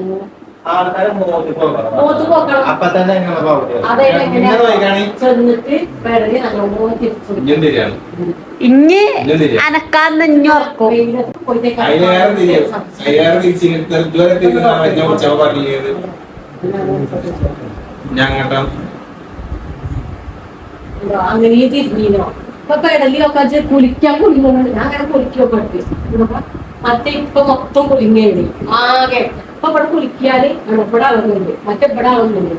ഇഞ്ഞ് അനക്കാന്ന് ഇഞ്ഞോർക്കും. അങ്ങനെ തിരിഞ്ഞോ ഇപ്പൊ പെടലിയൊക്കെ കുളിക്കാൻ കുളിങ്ങുന്നുണ്ട്. ഞാൻ അങ്ങനെ കുളിക്കൊക്കെ എടുത്ത് മറ്റേ ഇപ്പൊ മൊത്തം കുളിങ്ങേടി ആകെ. ഇപ്പൊ ഇവിടെ കുളിക്കാല് ഇവിടെ ആവുന്നുണ്ട്. മറ്റേ ഇവിടെ ആവുന്നുണ്ട്.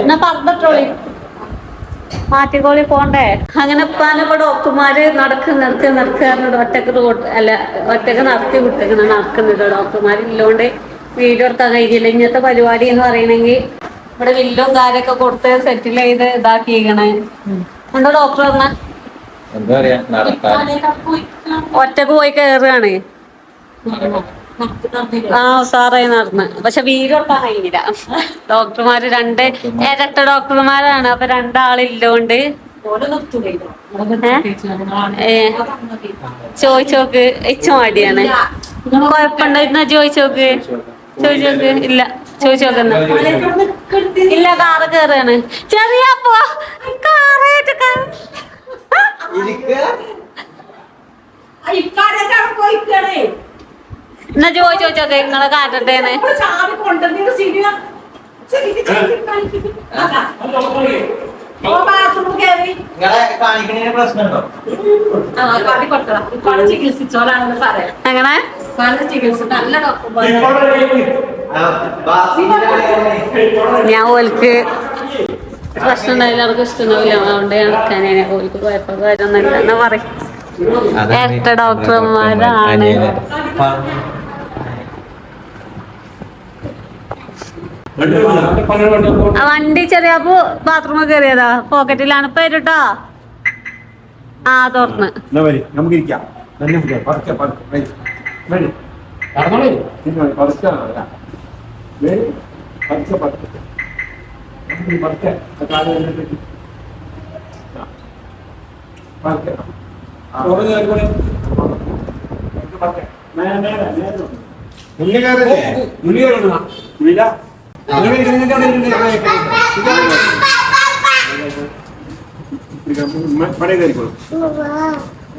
എന്നാ പറഞ്ഞോളി മാറ്റിക്കോളി പോണ്ടേ. അങ്ങനെ ഇപ്പൊ ഡോക്ടർമാര് നടക്കാറുണ്ട്. ഒറ്റക്ക് നടത്തി വിട്ടിങ്ങനെ നടക്കുന്നുണ്ട്. ഡോക്ടർമാർ ഇല്ലോണ്ട് വീഡിയോ എടുക്കാൻ കഴിഞ്ഞില്ല. ഇങ്ങനത്തെ പരിപാടി എന്ന് പറയണെങ്കിൽ ഇവിടെ വില്ലും കാര്യമൊക്കെ കൊടുത്ത് സെറ്റിൽ ചെയ്ത് ഇതാക്കിക്കണേ. എന്താ ഡോക്ടർ പറഞ്ഞ ഒറ്റക്ക് പോയി കേറുകയാണ്. ആ ഉസാറായി നടന്ന്. പക്ഷെ വീട് കൊടുക്കാൻ കഴിഞ്ഞില്ല. ഡോക്ടർമാര് 2 ഇരട്ട ഡോക്ടർമാരാണ്. അപ്പൊ 2 ആളില്ലോണ്ട് ചോദിച്ചോക്ക് ഇച്ച മടിയാണ്. കൊഴപ്പുണ്ടോ ഇന്ന ചോദിച്ചോക്ക് ഇല്ല ചോദിച്ചോക്കുന്ന ഇല്ല. കാറ് കേറാണ് ചെറിയ എന്നാ ചോദിച്ചോക്കെ നിങ്ങളെ കാട്ടട്ടേന്ന്. അങ്ങനെ ഞാൻ ഓൽക്ക് പ്രശ്നം ഉണ്ടാവില്ല, അവർക്ക് ഇഷ്ടമുണ്ടാവില്ല. അതുകൊണ്ട് നടക്കാനേ ഓൽക്ക് കുഴപ്പം കാര്യമൊന്നുമില്ല എന്നാ പറയും. ഇരട്ട ഡോക്ടർമാരാണ്. വണ്ടി ചെറിയപ്പോ ബാത്റൂമിൽ കയറിയതാ. പോക്കറ്റിലാണ്. ഇപ്പൊ വരൂട്ടോ. ആ തുറന്ന്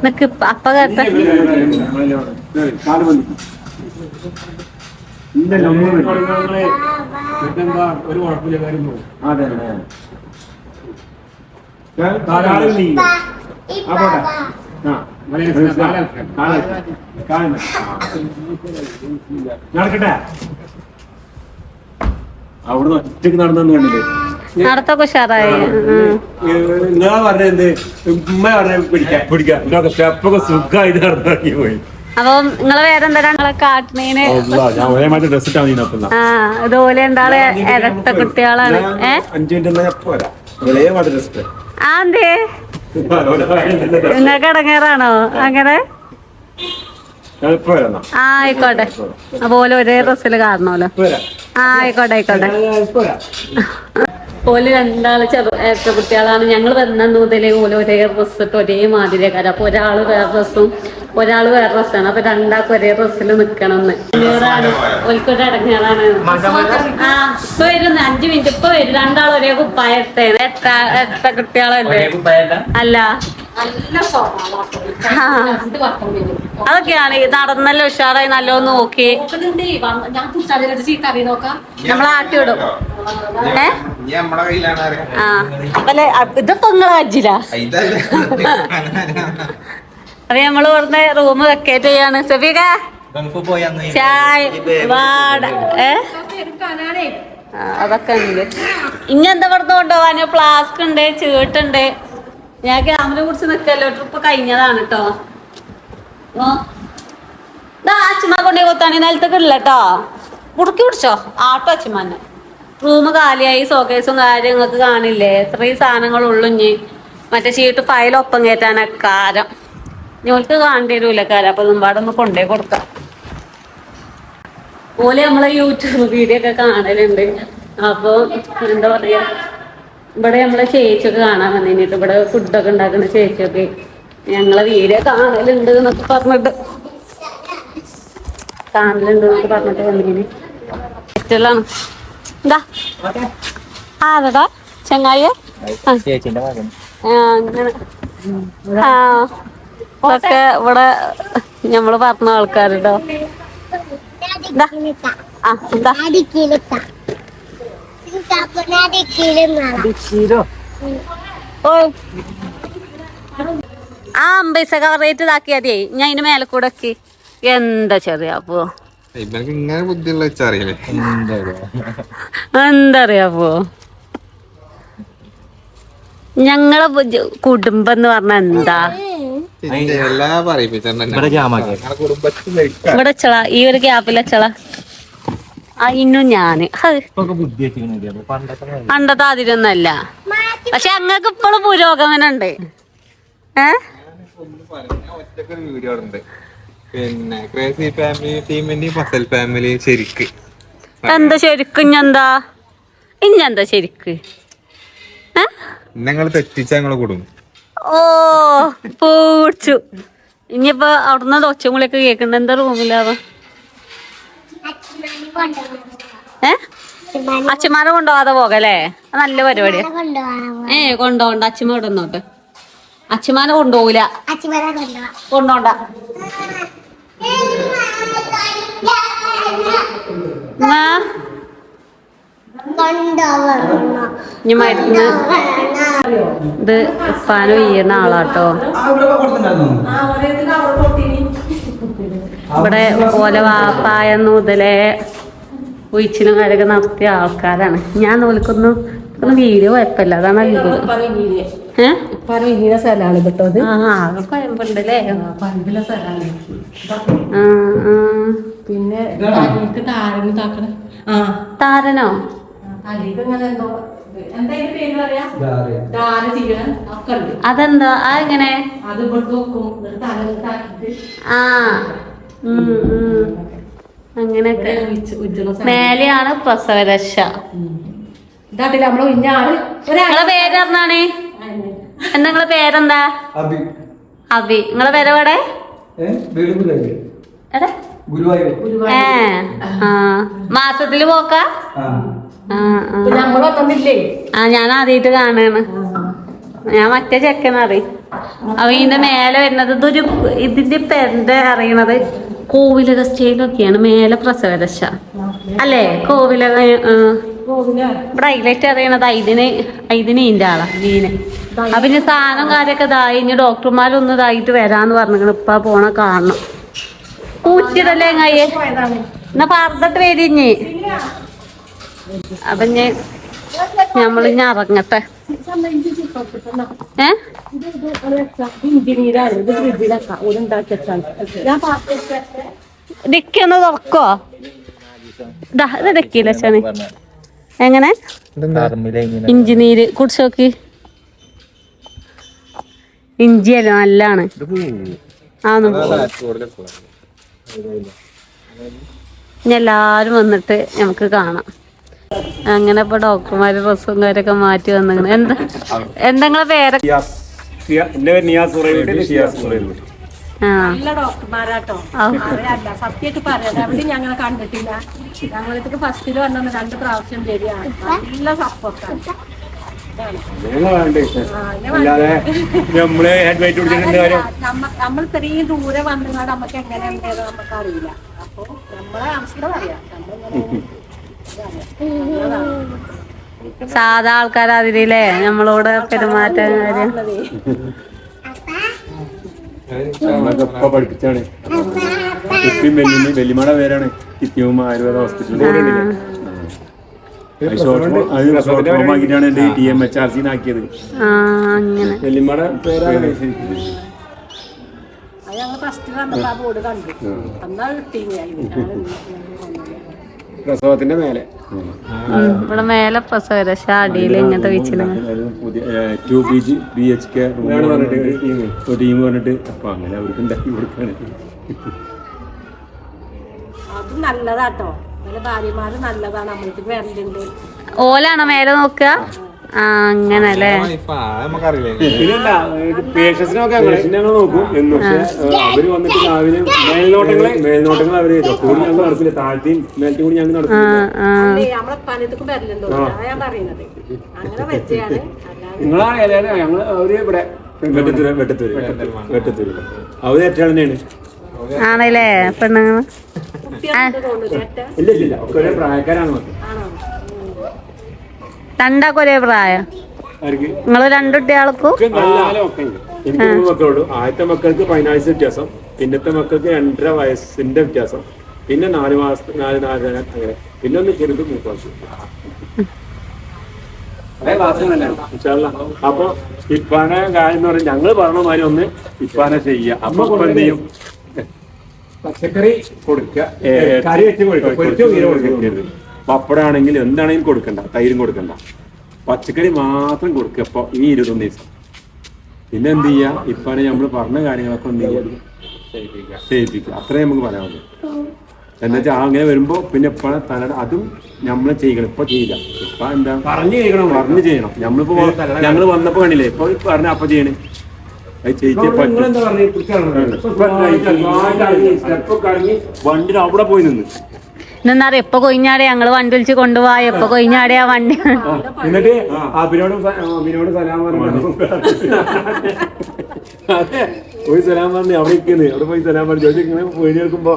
നിക്ക് അപ്പ കേട്ട ഒരു കുഴപ്പമില്ല കാര്യം നടക്കട്ടെ. അവിടുന്ന് ഒറ്റക്ക് നടന്നു കണ്ടില്ലേ? നടത്തൊക്കെ ഉഷാറായി. നിങ്ങളാ പറഞ്ഞത് ഉമ്മ പറഞ്ഞ പിടിക്കാം സ്റ്റെപ്പൊക്കെ സുഖമായിട്ട് നടന്നാക്കി പോയി. അപ്പൊ നിങ്ങളെ വേറെന്താ ഞങ്ങളെ കാട്ടിനീന് ഞാൻ ഒരേ മാറ്റി ഡ്രസ് ഇട്ടാ മതി. ആ ഇതുപോലെ ഉണ്ടാളെ ഇരട്ട കുട്ടികളാണ്. 5 മിനിറ്റ് പോരാ. ഒരേ മാറ്റി ഡ്രസ് ആ എന്തേ നിങ്ങൾക്ക് ഇടങ്ങേറാണോ അങ്ങനെ? ആ ആയിക്കോട്ടെ. അതുപോലെ ഒരേ ഡ്രസ്സിൽ കാണണമല്ലോ. ആ ആയിക്കോട്ടെ ആയിക്കോട്ടെ. ഓല് 2 ഇരട്ട കുട്ടികളാണ്. ഞങ്ങൾ വന്ന മുതലേ ഓല് ഒരേ ഡ്രസ്സ് ഇട്ട് ഒരേ മാതിരിക്കാരം. അപ്പൊ ഒരാള് വേറെ ഡ്രസ്സും ഒരാള് വേറെ ഡ്രസ്സാണ്. അപ്പൊ 2 ഒരേ ഡ്രസ്സിൽ നിക്കണം എന്ന് ഓൽക്കൊരു ഇടങ്ങേറാണ്. ആ ഇപ്പൊ വരും 5 മിനിറ്റ് ഇപ്പൊ വരും. 2 ഒരേ കുപ്പായത്തെ ഇരട്ട കുട്ടികളല്ലേ? അല്ല അതൊക്കെയാണ്. നടന്നല്ലോ ഉഷാറായി നല്ലോന്ന് നോക്കി നമ്മളെ ആട്ടി വിടും. ആ അപ്പല്ലേ ഇതിപ്പോ നിങ്ങളെ അജ്ജില്ല. അപ്പൊ നമ്മള് പറഞ്ഞ റൂം വെക്കേറ്റ് ചെയ്യാണ്. സഫീക ചായ വാട അതൊക്കെ ഉണ്ട്. ഇങ്ങെന്താ വെറുതെ കൊണ്ടുപോവാന്? ഫ്ലാസ്ക് ഉണ്ട്, ചീട്ടുണ്ട്. ഞാൻ ക്യാമറ കുറിച്ച് നിൽക്കല്ലോ. ട്രിപ്പ് കഴിഞ്ഞതാണ് കേട്ടോ. അച്ഛമ്മ കൊണ്ടേ കൊത്താണി നിലത്തൊക്കെ ഇല്ല കേട്ടോ. മുറുക്കി പിടിച്ചോ ആട്ടോ അച്ഛമ്മന്നെ. റൂം കാലിയായി. സോക്കേസും കാര്യങ്ങൾക്ക് കാണില്ലേ? എത്രയും സാധനങ്ങളുള്ളു. ഇനി മറ്റേ ഷീട്ട് ഫയലൊപ്പം കയറ്റാനൊക്കെ കാരം ഞങ്ങൾക്ക് കാണേണ്ടി വരൂല കാരം. അപ്പൊ മുമ്പാടൊന്ന് കൊണ്ടേ കൊടുക്കാം. ഓലെ നമ്മളെ യൂട്യൂബ് വീഡിയോ ഒക്കെ കാണലുണ്ട്. അപ്പൊ എന്താ പറയാ, ഇവിടെ നമ്മളെ ചേച്ചിയൊക്കെ കാണാൻ വന്നിട്ട് ഇവിടെ ഫുഡൊക്കെ ഉണ്ടാക്കുന്ന ചേച്ചിയൊക്കെ ഞങ്ങളെ വീഡിയോ കാണലുണ്ട് എന്നൊക്കെ പറഞ്ഞിട്ട് വന്നിന്. പറ്റലാണ്. എന്താ ആരടാ ചങ്ങായി? അങ്ങനെ ആ ഒക്കെ ഇവിടെ ഞമ്മള് പറഞ്ഞ ആൾക്കാരുണ്ടോ. ആ 50 കവറേറ്റ് ഇതാക്കിയാതേ ഞാൻ അതിന് മേലെ കൂടെ ഒക്കെ. എന്താ ചെറിയ അപ്പോ ഇങ്ങനെ ബുദ്ധിയുള്ള വെച്ചറിയില്ലേ? എന്താ അറിയാപ്പോ ഞങ്ങളെ കുടുംബം എന്ന് പറഞ്ഞ എന്താ? ഇവിടെ ചള ഈ ഒരു ഗ്യാപ്പിലെ ചള ഇന്നും ഞാന് പണ്ടത്തെ അതിരൊന്നല്ല. പക്ഷെ അങ്ങക്ക് ഇപ്പോഴും പുരോഗമനുണ്ട്. പിന്നെ ക്രേസി ഫാമിലി ടീമിന്റെയും ഫസൽ ഫാമിലി ശരിക്ക് എന്താ ശരിക്കും ഇഞ്ഞെന്താ ശരിക്ക് ഞങ്ങൾ തെറ്റിച്ച ഞങ്ങള് കൊടുക്കും. ഓ പൂച്ചു. ഇനിയിപ്പോ അവിടുന്ന് ഒച്ചമുളിയൊക്കെ കേക്കണ്ട. എന്താ റൂമിലാവാ? അച്ഛന്മാരെ കൊണ്ടുപോകാതെ പോകല്ലേ? നല്ല പരിപാടിയാ. കൊണ്ടോണ്ട. അച്ഛമ്മ ഇവിടെ നിന്നോട്ടെ. അച്ഛന്മാരെ കൊണ്ടുപോകൂല. കൊണ്ടോണ്ട. ഇനി മരുന്ന് ഇത് ഉപ്പാനും ചെയ്യുന്ന ആളാട്ടോ. ഇവിടെ പോലെ വാപ്പായെന്ന് മുതലേ ഒഴിച്ചിലും കാര്യമൊക്കെ നടത്തിയ ആൾക്കാരാണ്. ഞാൻ നോൽക്കൊന്നും വീഡിയോ കുഴപ്പമില്ല. അതാണ് സ്ഥലമാണ് കേട്ടോ അത്. ആകെ പഴമ്പുണ്ടല്ലേ? പഴമ്പിലെ സ്ഥലമാണ്. പിന്നെ താരനോ അതെന്താ എങ്ങനെ? അങ്ങനെയൊക്കെ മേലെയാണ് പ്രസവരക്ഷ. നിങ്ങളെ പേരെന്താണ്? എന്താ നിങ്ങളെ പേരെന്താ? അബി. നിങ്ങളെ പേരെവിടെ? മാസത്തില് പോക്ക? ഞാൻ ആദ്യമായിട്ട് കാണാണ്. ഞാൻ മറ്റേ ചെക്കനറി. അപ്പൊ ഇതിന്റെ മേലെ വരുന്നത് ഇതിന്റെ പെരന്റെ അറിയണത് കോവിലക സ്റ്റൈലൊക്കെയാണ്. മേലെ പ്രസവരക്ഷ അല്ലേ? കോവിലക ഇവിടെ ഹൈലൈറ്റ് അറിയണത് ഇതിന് ഇതിന്റെ ആളാ മീന്. അപ്പൊ ഇനി സാധനം കാര്യമൊക്കെ ഇതായി. ഇനി ഡോക്ടർമാരൊന്നും ഇതായിട്ട് വരാന്ന് പറഞ്ഞു. ഇപ്പ പോണ കാണണം. പൂച്ചിടല്ലേ കയ്യെ? എന്നാ പറഞ്ഞിട്ട് വരിഞ്ഞ്. അപ്പൊ ഞമ്മളിഞ്ഞ ഇറങ്ങട്ടെ. ഡിക്കൊന്ന് തുറക്കോ? ഇത് ഡിക്കില്ല ചണി. എങ്ങനെ? ഇഞ്ചിനീര് കുടിച്ചോക്കി. ഇഞ്ചിയല്ല നല്ലാണ്. ഇനി എല്ലാരും വന്നിട്ട് നമുക്ക് കാണാം. അങ്ങനെ ഇപ്പൊ ഡോക്ടർമാര് ഡ്രസ്സും കാര്യൊക്കെ മാറ്റി വന്നിങ്ങനെ. എന്തെങ്കിലും പേരൊക്കെ നല്ല ഡോക്ടർമാരാട്ടോ. സത്യമായിട്ട് പറയാം. എവിടെ ഞങ്ങളെ കണ്ടിട്ടില്ല. ഞങ്ങളിതൊക്കെ ഫസ്റ്റില് വന്ന 2 പ്രാവശ്യം ശരിയാണ്. നല്ല സപ്പോർട്ടാണ്. നമ്മൾ ഇത്രയും ദൂരെ വന്നുകൊണ്ട് നമുക്ക് എങ്ങനെ ഉണ്ടെന്ന് നമുക്ക് അറിയില്ല. അപ്പൊ നമ്മളെ അവസ്ഥ പറയാം. സാധാ ആൾക്കാരതിലേ നമ്മളോട് പെരുമാറ്റം കാര്യം പഠിപ്പിച്ചാണ്. വെല്ലിമയുടെ പേരാണ് കിത്തിയമ്മ ആയുർവേദ ഹോസ്പിറ്റൽ. ആക്കിയിട്ടാണ് എന്റെ TMHRC ആക്കിയത്. വെല്ലിമയുടെ പേരാണ്. പ്രസവത്തിന്റെ മേലെ ഇവിടെ മേലെ പ്രസവരക്ഷ അടിയിൽ ഇങ്ങനത്തെ വീച്ചില് ടീം പറഞ്ഞിട്ട് അപ്പൊ അങ്ങനെ അവർക്ക് ഉണ്ടാക്കി കൊടുക്കാണ്. അത് നല്ലതാട്ടോ. ഭാര്യമാര് നല്ലതാണ്. നമ്മൾക്ക് വരലുണ്ട്. ഓലാണോ മേലെ നോക്കുക? അങ്ങനല്ലേ? പിന്നെന്താ പേഷ്യൻസിനൊക്കെ ഞങ്ങൾ നോക്കും. എന്ന് പക്ഷെ അവര് വന്നിട്ട് രാവിലെ മേൽനോട്ടങ്ങൾ അവര് കൂടി ഞങ്ങൾ നടക്കില്ല. താഴ്ത്തിയും മേലത്തും കൂടി ഞങ്ങൾ നടക്കില്ല. നമ്മളെ പണിതൊക്കെ വരലുണ്ടോ ഞാൻ പറയുന്നത്. അങ്ങനെ വെച്ചാണ് നിങ്ങളാ ഞങ്ങൾ അവര് ഇവിടെ വെട്ടത്തൂര് അവര് ഏറ്റവും തന്നെയാണ്. ആണല്ലേ? പെണ്ണുങ്ങള് ഇല്ല ഒക്കെ ഒരേ പ്രായക്കാരാണ്. രണ്ടാക്കും ഒരേ പ്രായം? നിങ്ങള് 2 കുട്ടികൾക്കും? എനിക്ക് 3 മക്കളുള്ളൂ. ആദ്യത്തെ മക്കൾക്ക് 15 വയസ്സ് വ്യത്യാസം. പിന്നത്തെ മക്കൾക്ക് 2.5 വയസ്സിന്റെ വ്യത്യാസം. പിന്നെ 4 മാസം 4 അങ്ങനെ. പിന്നെ ഒന്ന് ചെറുത് 3 വർഷം. അപ്പൊ ഇപ്പാനെ കാര്യം എന്ന് പറഞ്ഞാൽ ഞങ്ങള് പറഞ്ഞ മാതിരി ഒന്ന് ഇപ്പാനെ ചെയ്യുക. അപ്പൊ എന്ത് ചെയ്യും? പച്ചക്കറി കൊടുക്കുക, കറി വെച്ച് കൊടുക്കരുത്. പപ്പടാണെങ്കിൽ എന്താണെങ്കിലും കൊടുക്കണ്ട, തൈരും കൊടുക്കണ്ട, പച്ചക്കറി മാത്രം കൊടുക്കുക. അപ്പൊ ഈ 21 ദിവസം പിന്നെ എന്ത് ചെയ്യാ? ഇപ്പാനെ നമ്മള് പറഞ്ഞ കാര്യങ്ങളൊക്കെ എന്ത് ചെയ്യാം? ചെയ്യിപ്പിക്കുക. അത്രേ നമുക്ക് പറയാനുള്ളൂ. എന്താ വെച്ചാൽ അങ്ങനെ വരുമ്പോ പിന്നെ എപ്പോഴും തലയുടെ അതും നമ്മള് ചെയ്യണം. ഇപ്പൊ ചെയ്യില്ല. ഇപ്പൊ എന്താ പറഞ്ഞു ചെയ്യണം. ഞമ്മളിപ്പോ ഞങ്ങള് വന്നപ്പോ കണ്ടില്ലേ, ഇപ്പൊ പറഞ്ഞ അപ്പൊ ചെയ്യണേ. അത് വണ്ടിയുടെ അവിടെ പോയി നിന്ന് എന്നറിയ എപ്പൊ കൊയിഞ്ഞാടെ ഞങ്ങള് വണ്ടി വിളിച്ച് കൊണ്ടുപോവാ, എപ്പൊ കൊയിഞ്ഞാടെ ആ വണ്ടി. എന്നിട്ട് അഭിനോട് സലാം പറഞ്ഞു. അതെ, പോയി സലാം പറഞ്ഞു. അവിടെ ഇരിക്കുന്നു. അവിടെ പോയി സലാം പറഞ്ഞു. ചോദിച്ചു ഇങ്ങനെ പോയി എടുക്കുമ്പോ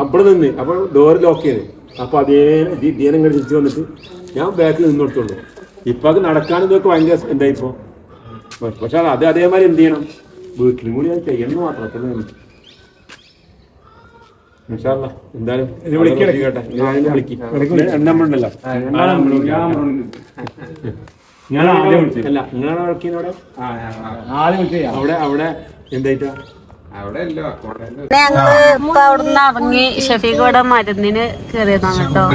അവിടെ നിന്ന് അപ്പൊ ഡോറ് ലോക്ക് ചെയ്ത്. അപ്പൊ അതേ ദീനം ഇങ്ങനെ തിരിച്ചു വന്നിട്ട് ഞാൻ ബാക്കിൽ നിന്ന് കൊടുത്തുള്ളൂ. ഇപ്പൊ അത് നടക്കാനും ഇതൊക്കെ ഭയങ്കര എന്തായിപ്പോ. പക്ഷെ അത് അതേമാതിരി എന്ത് ചെയ്യണം, വീട്ടിലും കൂടി അത് ചെയ്യണമെന്ന് മാത്രം. എന്തായാലും കേട്ടെ, എണ്ണമ്മണ്ടല്ലോ നിങ്ങളാണ് വിളിക്കുന്നവിടെ. അവിടെ എന്തായിട്ടാ ഞങ്ങള് ഇപ്പൊ അവിടുന്ന് ഇറങ്ങി ഷെഫീഖ് ഇവിടെ മരുന്നിന് കയറിയതാണ് കേട്ടോ.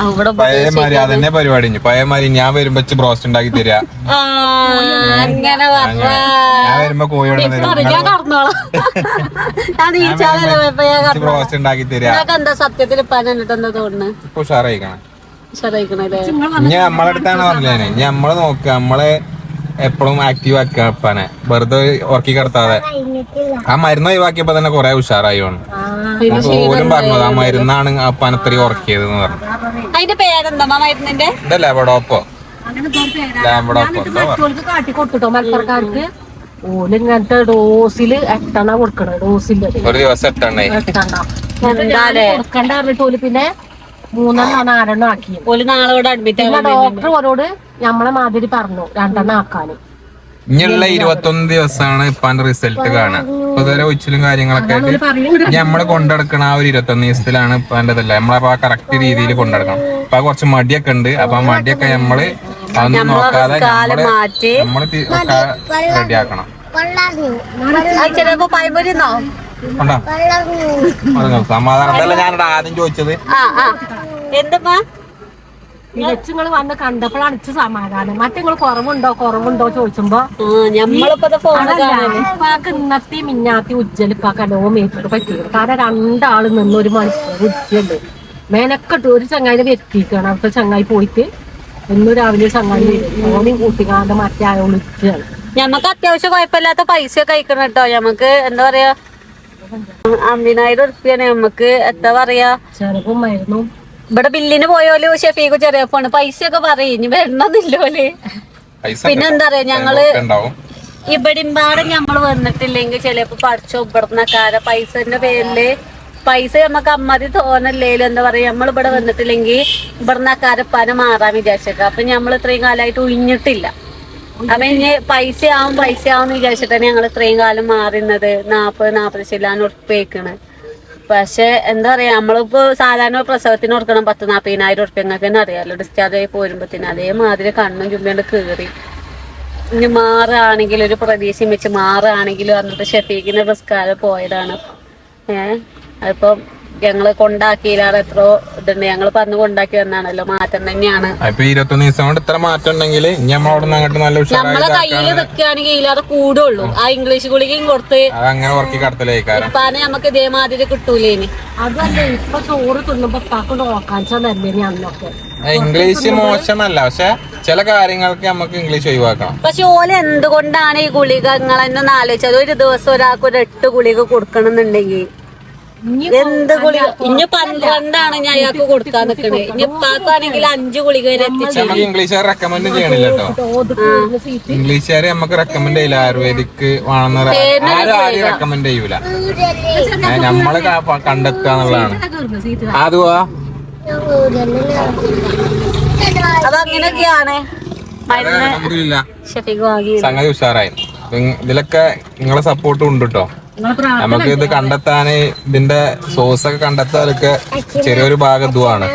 അവിടെ പഴയമാരി അതന്നെ പരിപാടി. പഴയമാരി ഞാൻ വരുമ്പോ ബ്രോസ്റ്റ് ഉണ്ടാക്കി തരാ. അങ്ങനെ ഞാൻ വരുമ്പോ കോഴിയോട് ബ്രോസ്റ്റ് ഉണ്ടാക്കി തരാ. എന്താ സത്യത്തിൽ ഇപ്പാൻ എന്നിട്ട് എന്താ തോന്നുന്നു? ഇപ്പൊ ഉഷാറായിക്കണം. ഉഷാറായിക്കണല്ലേ? ഇനി നമ്മളെ അടുത്താണ് പറഞ്ഞേ. ഇനി നമ്മള് നോക്കുക, നമ്മളെ എപ്പോഴും ആക്റ്റീവ് ആക്കുക. അപ്പാനെ വെറുതെ ഉറക്കി കിടത്താതെ. ആ മരുന്ന് ഒഴിവാക്കിയപ്പോ തന്നെ കൊറേ ഉഷാറായി വേണം. ഓരും പറഞ്ഞത് ആ മരുന്നാണ് അപ്പാൻ ഇത്രയും ഉറക്കിയത് എന്ന് പറഞ്ഞു. അതിന്റെ പേരെന്താ മരുന്നിന്റെ? എന്താ ലാബഡോപ്പോ കാട്ടിക്കൊടുത്തിട്ടോ മലപ്പുറക്കാർക്ക്. ഓലിങ്ങനത്തെ ഡോസില് 8 കൊടുക്കണ. ഡോസില് ഒരു ദിവസം 8 കൊടുക്കണ്ട പറഞ്ഞിട്ട് ഓല് പിന്നെ 3 4 ആക്കി. ഒരു നാളോട് അഡ്മിറ്റ് പിന്നെ ഡോക്ടർ ഓരോട് നമ്മളെ മാതിരി പറഞ്ഞു 2 ആക്കാന്. ഇനിയുള്ള 21 ദിവസമാണ് ഇപ്പാന്റെ റിസൾട്ട് കാണാൻ. ഇപ്പൊ ഇതുവരെ ഒച്ചിലും കാര്യങ്ങളൊക്കെ ആയിട്ട് നമ്മള് കൊണ്ടെടുക്കണ ആ ഒരു 21 ദിവസത്തിലാണ് ഇപ്പാന്റെതല്ല. നമ്മളപ്പോ ആ കറക്റ്റ് രീതിയിൽ കൊണ്ടെടുക്കണം. ഇപ്പൊ കുറച്ച് മടിയൊക്കെ ഉണ്ട്. അപ്പൊ ആ മടിയൊക്കെ നമ്മള് അതൊന്നും നോക്കാതെ നമ്മള് റെഡിയാക്കണം. ചിലപ്പോ പൈമ്പൊരിന്നോ സമാധാനം ഞാനിവിടെ ആദ്യം ചോദിച്ചത്. എന്തുമ്മാ ഇലച്ചുങ്ങൾ വന്ന് കണ്ടപ്പോഴാണ് ഇച്ച് സമാധാനം. മറ്റങ്ങൾ കുറവുണ്ടോ ചോദിച്ചുമ്പോ ഇപ്പാക്ക് ഇന്നത്തെ മിന്നാത്തി ഉജ്ജൽ ഇപ്പാക്കല്ലോ മേത്തോട് പറ്റിയത്. കാരണം 2 ആള് നിന്ന് 1 മണിക്കൂർ ഉജ്ജല് മേനക്കെട്ട് ഒരു ചങ്ങായിനെ വ്യക്തിക്കണം. അവിടുത്തെ ചങ്ങായി പോയിട്ട് ഇന്ന് രാവിലെ ചങ്ങായി ഓനെയും കൂട്ടിക്കാണ്ട് മറ്റേ ആയോള് ഉജ്ജാണ്. ഞമ്മക്ക് അത്യാവശ്യം കുഴപ്പമില്ലാത്ത പൈസ കഴിക്കണം കേട്ടോ. ഞമ്മക്ക് എന്താ പറയാ 50,000 ഉറുപ്പ്യാണ് ഞമ്മക്ക്. എന്താ പറയാ ചെറുപ്പം മരുന്നും ഇവിടെ ബില്ലിന് പോയോല് ഷെഫീഖ് ചെറിയ ഫോണ് പൈസയൊക്കെ പറയും. ഇനി വരണമെന്നില്ലോല്. പിന്നെ എന്താ പറയാ ഞങ്ങള് ഇവിടെമ്പാടെ ഞമ്മള് വന്നിട്ടില്ലെങ്കിൽ ചിലപ്പോ പഠിച്ചോ ഇവിടുന്നക്കാരെ പൈസന്റെ പേരില് പൈസ നമ്മക്ക് അമ്മതി തോന്നല്ലേലും എന്താ പറയാ നമ്മൾ ഇവിടെ വന്നിട്ടില്ലെങ്കിൽ ഇവിടുന്നക്കാരെ മാറാൻ വിചാരിച്ചേക്കാം. അപ്പൊ ഞമ്മൾ ഇത്രയും കാലമായിട്ട് ഒഴിഞ്ഞിട്ടില്ല. അപ്പൊ ഇനി പൈസ ആവും വിചാരിച്ചിട്ടാണ് ഞങ്ങൾ ഇത്രയും കാലം മാറുന്നത്. 40 ശതമാനം ഉറപ്പിക്കണ്. പക്ഷെ എന്താ പറയാ നമ്മളിപ്പോ സാധാരണ പ്രസവത്തിന് കൊടുക്കണം 40,000-40,000 ഉറുപ്പ്യ. നിങ്ങൾക്ക് തന്നെ അറിയാലോ. ഡിസ്ചാർജ് ആയി പോരുമ്പത്തിന് അതേമാതിരി കണ്ണും ചുമ്മിയോണ്ട് കയറി. ഇനി മാറുകയാണെങ്കിൽ ഒരു പ്രതീക്ഷയും വെച്ച് മാറുകയാണെങ്കിലും എന്നിട്ട് ഷെഫീഖിന്റെ റിസ്കാരെ പോയതാണ്. അതിപ്പം ഞങ്ങള് കൊണ്ടാക്കിയില്ലാതെ എത്രയോ ഇതുണ്ട്. ഞങ്ങള് പറഞ്ഞ് കൊണ്ടാക്കി വന്നാണല്ലോ. മാറ്റം തന്നെയാണ്. 21 ദിവസം കൊണ്ട് ഇത്ര മാറ്റം ഉണ്ടെങ്കിൽ നമ്മളെ കയ്യില് നിൽക്കുകയാണെങ്കിൽ ഇതിലാതെ കൂടുള്ളൂ. ആ ഇംഗ്ലീഷ് ഗുളികയും കൊടുത്ത് ഇപ്പാനെ നമുക്ക് ഇതേമാതിരി കിട്ടൂലേനി. അതല്ലേ ഇപ്പൊ ചോറ് തിന്നുമ്പോ പാക്ക് നോക്കാൻ അന്നൊക്കെ ഇംഗ്ലീഷ് മോശമല്ല, പക്ഷെ ചില കാര്യങ്ങൾക്ക് നമുക്ക് ഇംഗ്ലീഷ് ഒഴിവാക്കണം. പക്ഷെ ഓല എന്തുകൊണ്ടാണ് ഈ ഗുളിക നിങ്ങളെന്നൊന്ന് ആലോചിച്ചത്? ഒരു ദിവസം ഒരാൾക്ക് ഒരു 8 ഗുളിക കൊടുക്കണം എന്നുണ്ടെങ്കിൽ എന്ത് ഗുളിക? ഇനി 12 ഞാൻ അയാൾക്ക് കൊടുക്കാൻ നിക്കണേ. ഇനി ഇപ്പാക്കാണെങ്കിൽ 5 ഗുളിക വരെ എത്തിച്ചു. നമുക്ക് ഇംഗ്ലീഷുകാർ റെക്കമെൻഡ് ചെയ്യണില്ല കേട്ടോ. ഇംഗ്ലീഷുകാര് നമുക്ക് റെക്കമെൻഡ് ചെയ്യില്ല. ആയുർവേദിക് വേണമെന്ന് ആരും റെക്കമെൻഡ് ചെയ്യൂല. നമ്മള് കണ്ടെത്തുക എന്നുള്ളതാണ്. അതുവാ അതങ്ങനെയൊക്കെയാണ്. സംഗതി ഉഷാറായി. ഇതിലൊക്കെ നിങ്ങളെ സപ്പോർട്ടും ഉണ്ട് കേട്ടോ. നമുക്ക് ഇത് കണ്ടെത്താന് ഇതിന്റെ സോഴ്സ് ഒക്കെ കണ്ടെത്താനൊക്കെ ചെറിയൊരു ഭാഗം ഇതുമാണ്.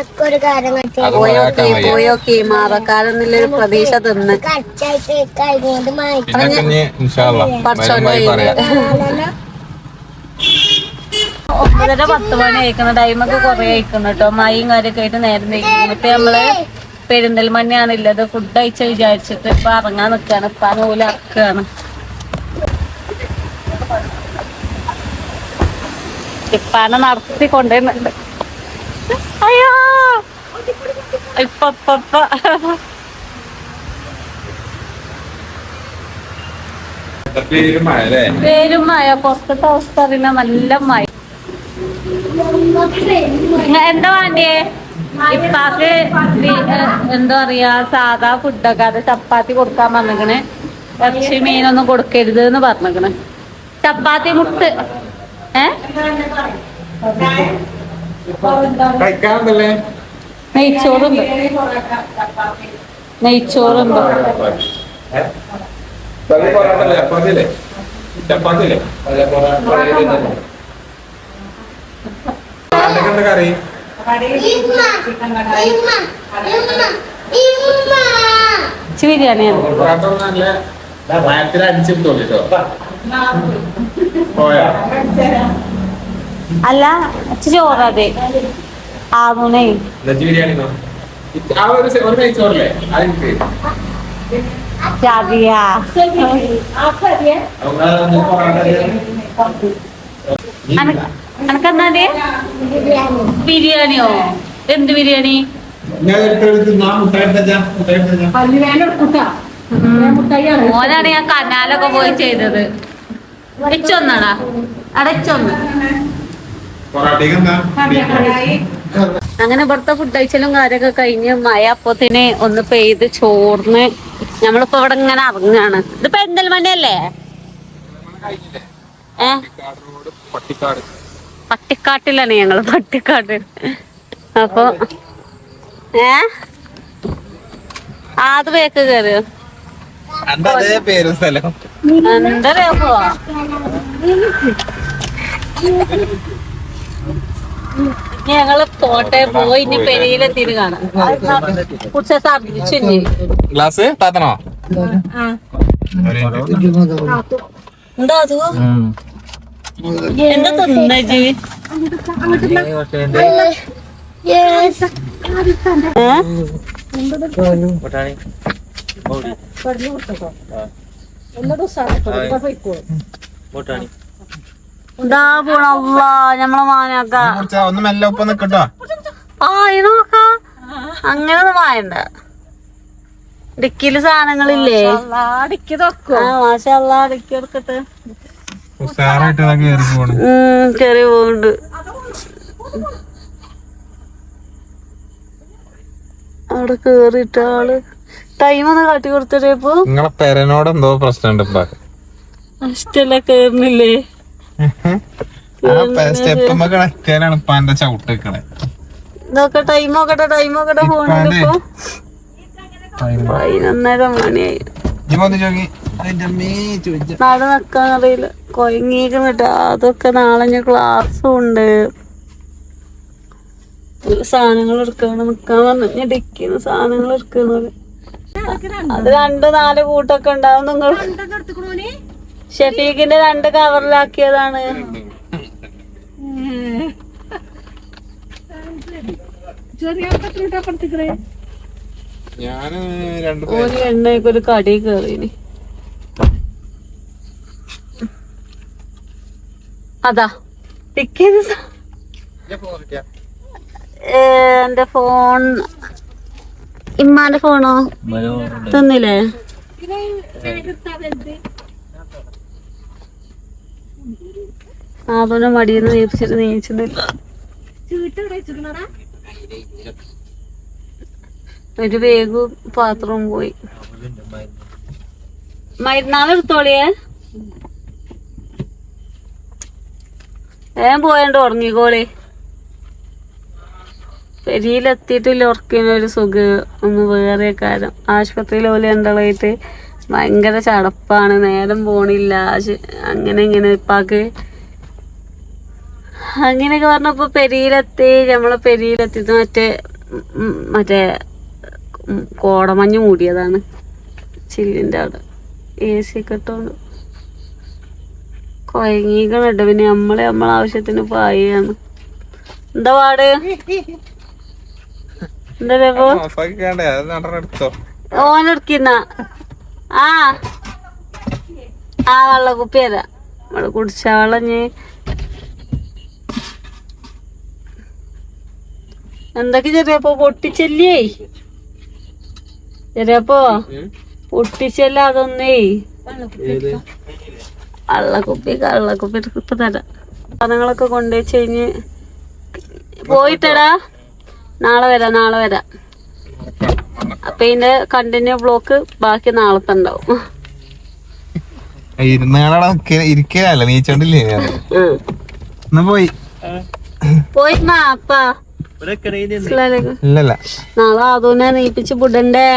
മാറക്കാരെന്നുള്ളൊരു പ്രതീക്ഷ തിന്ന് പറയാം. 9:10 മണി അയക്കുന്ന ടൈമൊക്കെ കൊറേ അയക്കുന്നു കേട്ടോ. മഴയും കാര്യമൊക്കെ ആയിട്ട് നേരം കഴിക്കും. ഇപ്പൊ നമ്മള് പെരിന്തൽമണ്ണയാണില്ലത്. ഫുഡ് അയച്ച വിചാരിച്ചിട്ട് ഇപ്പൊ ഇറങ്ങാൻ നിക്കാണ്. ഇപ്പൊ നൂല് ഇറക്കാണ്. ഇപ്പാനെ നടത്തി കൊണ്ടുവരുന്നുണ്ട്. അയ്യോ ഇപ്പൊ പേരും മഴ, പുറത്തത്തെ അവസ്ഥ അറിയുന്ന നല്ല മഴ. എന്താ വേണ്ടിയേ? ഇപ്പാക്ക് എന്താ പറയാ സാധാ ഫുഡൊക്കെ, അത് ചപ്പാത്തി കൊടുക്കാൻ പറഞ്ഞിക്കണ്. ഇറച്ചി മീനൊന്നും കൊടുക്കരുത് എന്ന് പറഞ്ഞിക്കണ്. ചപ്പാത്തി മുട്ട് നെയ്ച്ചോറുണ്ട്, നെയ്ച്ചോറുണ്ട്. കറി ബിരിയാണിയാണ്. അല്ല ചോറതെ ആവുന്നേ അനക്കെന്നാ ബിരിയാണിയോ? എന്ത് ബിരിയാണി? മോനാണ് ഞാൻ കനാലൊക്കെ പോയി ചെയ്തത്. ഇച്ചൊന്നാടാ അടച്ചൊന്ന്. അങ്ങനെ ഇവിടുത്തെ ഫുഡ് കഴിച്ചലും കാര്യമൊക്കെ കഴിഞ്ഞ് മഴ അപ്പത്തിന് ഒന്ന് പെയ്ത് ചോർന്ന് നമ്മളിപ്പോ ഇവിടെ ഇങ്ങനെ ഇറങ്ങാണ്. ഇതിപ്പോ പെരിന്തൽമണ്ണയല്ലേ? പട്ടിക്കാട്ടിലാണ് ഞങ്ങള്, പട്ടിക്കാട്ട്. അപ്പൊ അത് ബേക്ക് കയറിയോ? പേരും സ്ഥലം എന്താ പോവാ ഞങ്ങള് കോട്ടയം പോയി ഇനി പെരിയിലെത്തിയിട്ട് കാണാം. കുറച്ച് ഛർദിച്ചു. ഗ്ലാസ് താത്തണോ? എന്താ അത്? എന്താ തിന്ന ഇതാ പോണ ഞമ്മളെ മാനാക്ക ഒന്ന് മെല്ലെ ഒപ്പം നിക്കട്ടോ. ആ നോക്ക അങ്ങനെ വായണ്ട. ഡിക്കില് സാധനങ്ങളില്ലേ? ഡിക്കി തുറക്കും. ആ മാഷാ ഡിക്കി എടുക്കട്ടെ. കേറി പോണ്ട്. അവിടെ കേറിട്ട ആള് ടൈം ഒന്ന് കാട്ടി കൊടുത്തേ. ഇപ്പൊ നിങ്ങളെ പെരനോട് എന്തോ പ്രശ്നമുണ്ട്. ഇഷ്ടല്ല കേറുന്നില്ലേ? സ്റ്റെപ്പുമ്പോ കിടക്കാനാണ് ഇപ്പൊ എന്റെ ചവിട്ട് വെക്കണേ. ഇതൊക്കെ ടൈം നോക്കട്ടെ, ടൈം നോക്കട്ടെ. ഫോണിലിപ്പോ 11:30 മണിയായി. നാളെ നിക്കാൻ അറിയില്ല, കൊയങ്ങിട്ട്. അതൊക്കെ നാളെ ഞാൻ ക്ലാസ്സും ഉണ്ട്. സാധനങ്ങൾ എടുക്കണം, നിക്കാൻ പറഞ്ഞു. ഡിക്കിന്ന് സാധനങ്ങൾ എടുക്കുന്നത് അത് 2-4 കൂട്ടൊക്കെ ഉണ്ടാവും. നിങ്ങൾ ഷഫീഖിന്റെ 2 കവറിലാക്കിയതാണ്. ഒരു എണ്ണയ്ക്ക് ഒരു കടി കേറിനി. അതാ ടിക്കറ്റ്. എന്റെ ഫോൺ, ഇമ്മാന്റെ ഫോണോ തിന്നില്ലേ? ആപന മടിയെന്ന് നീപ്പിച്ചിട്ട് നീച്ചിട്ടില്ല. ഒരു വേഗം പാത്രവും പോയി. മരുന്നാള് എടുത്തോളിയേ. പോയണ്ട് ഉറങ്ങിക്കോളി. പെരിയിലെത്തിയിട്ടില്ല. ഉറക്കിനൊരു സുഖം ഒന്ന് വേറെ കാര്യം. ആശുപത്രിയിൽ പോലെ എന്തായിട്ട് ഭയങ്കര ചടപ്പാണ്. നേരം പോണില്ല. അങ്ങനെ ഇങ്ങനെ ഇപ്പാക്ക് അങ്ങനെയൊക്കെ പറഞ്ഞപ്പോ പെരിയിലെത്തി. നമ്മളെ പെരിയിലെത്തിയത് മറ്റേ കോടമഞ്ഞ് മൂടിയതാണ്. ചില്ലിന്റെ അവിടെ AC ഒക്കെ ഇട്ടോണ്ട് കൊയങ്ങിക്കണട്ടോ. പിന്നെ നമ്മളെ ആവശ്യത്തിന് പായാണ്. എന്താ പാട്? എന്താ ഓനെടുക്കുന്ന വെള്ളക്കുപ്പി തരാം. നമ്മള് കുടിച്ച വെള്ളം എന്തൊക്കെ ചെറിയപ്പോ പൊട്ടിച്ചല്ലേ? ചെറിയപ്പോ പൊട്ടിച്ചല്ല അതൊന്നേ. കള്ളക്കുപ്പി ഇപ്പൊ തരാം. സാധനങ്ങളൊക്കെ കൊണ്ടുവച്ച് കഴിഞ്ഞ് പോയിട്ടടാ. നാളെ വരാം. അപ്പൊ ഇതിന്റെ കണ്ടിന്യൂ ബ്ലോക്ക് ബാക്കി നാളത്തെ ഉണ്ടാവും. ഇരിക്കല്ല നീച്ചോണ്ടില്ലേ പോയി അപ്പാ. ഇവിടെ ഇല്ലല്ല. നാളെ അതോനെ നീപ്പിച്ച് വിടണ്ടേ?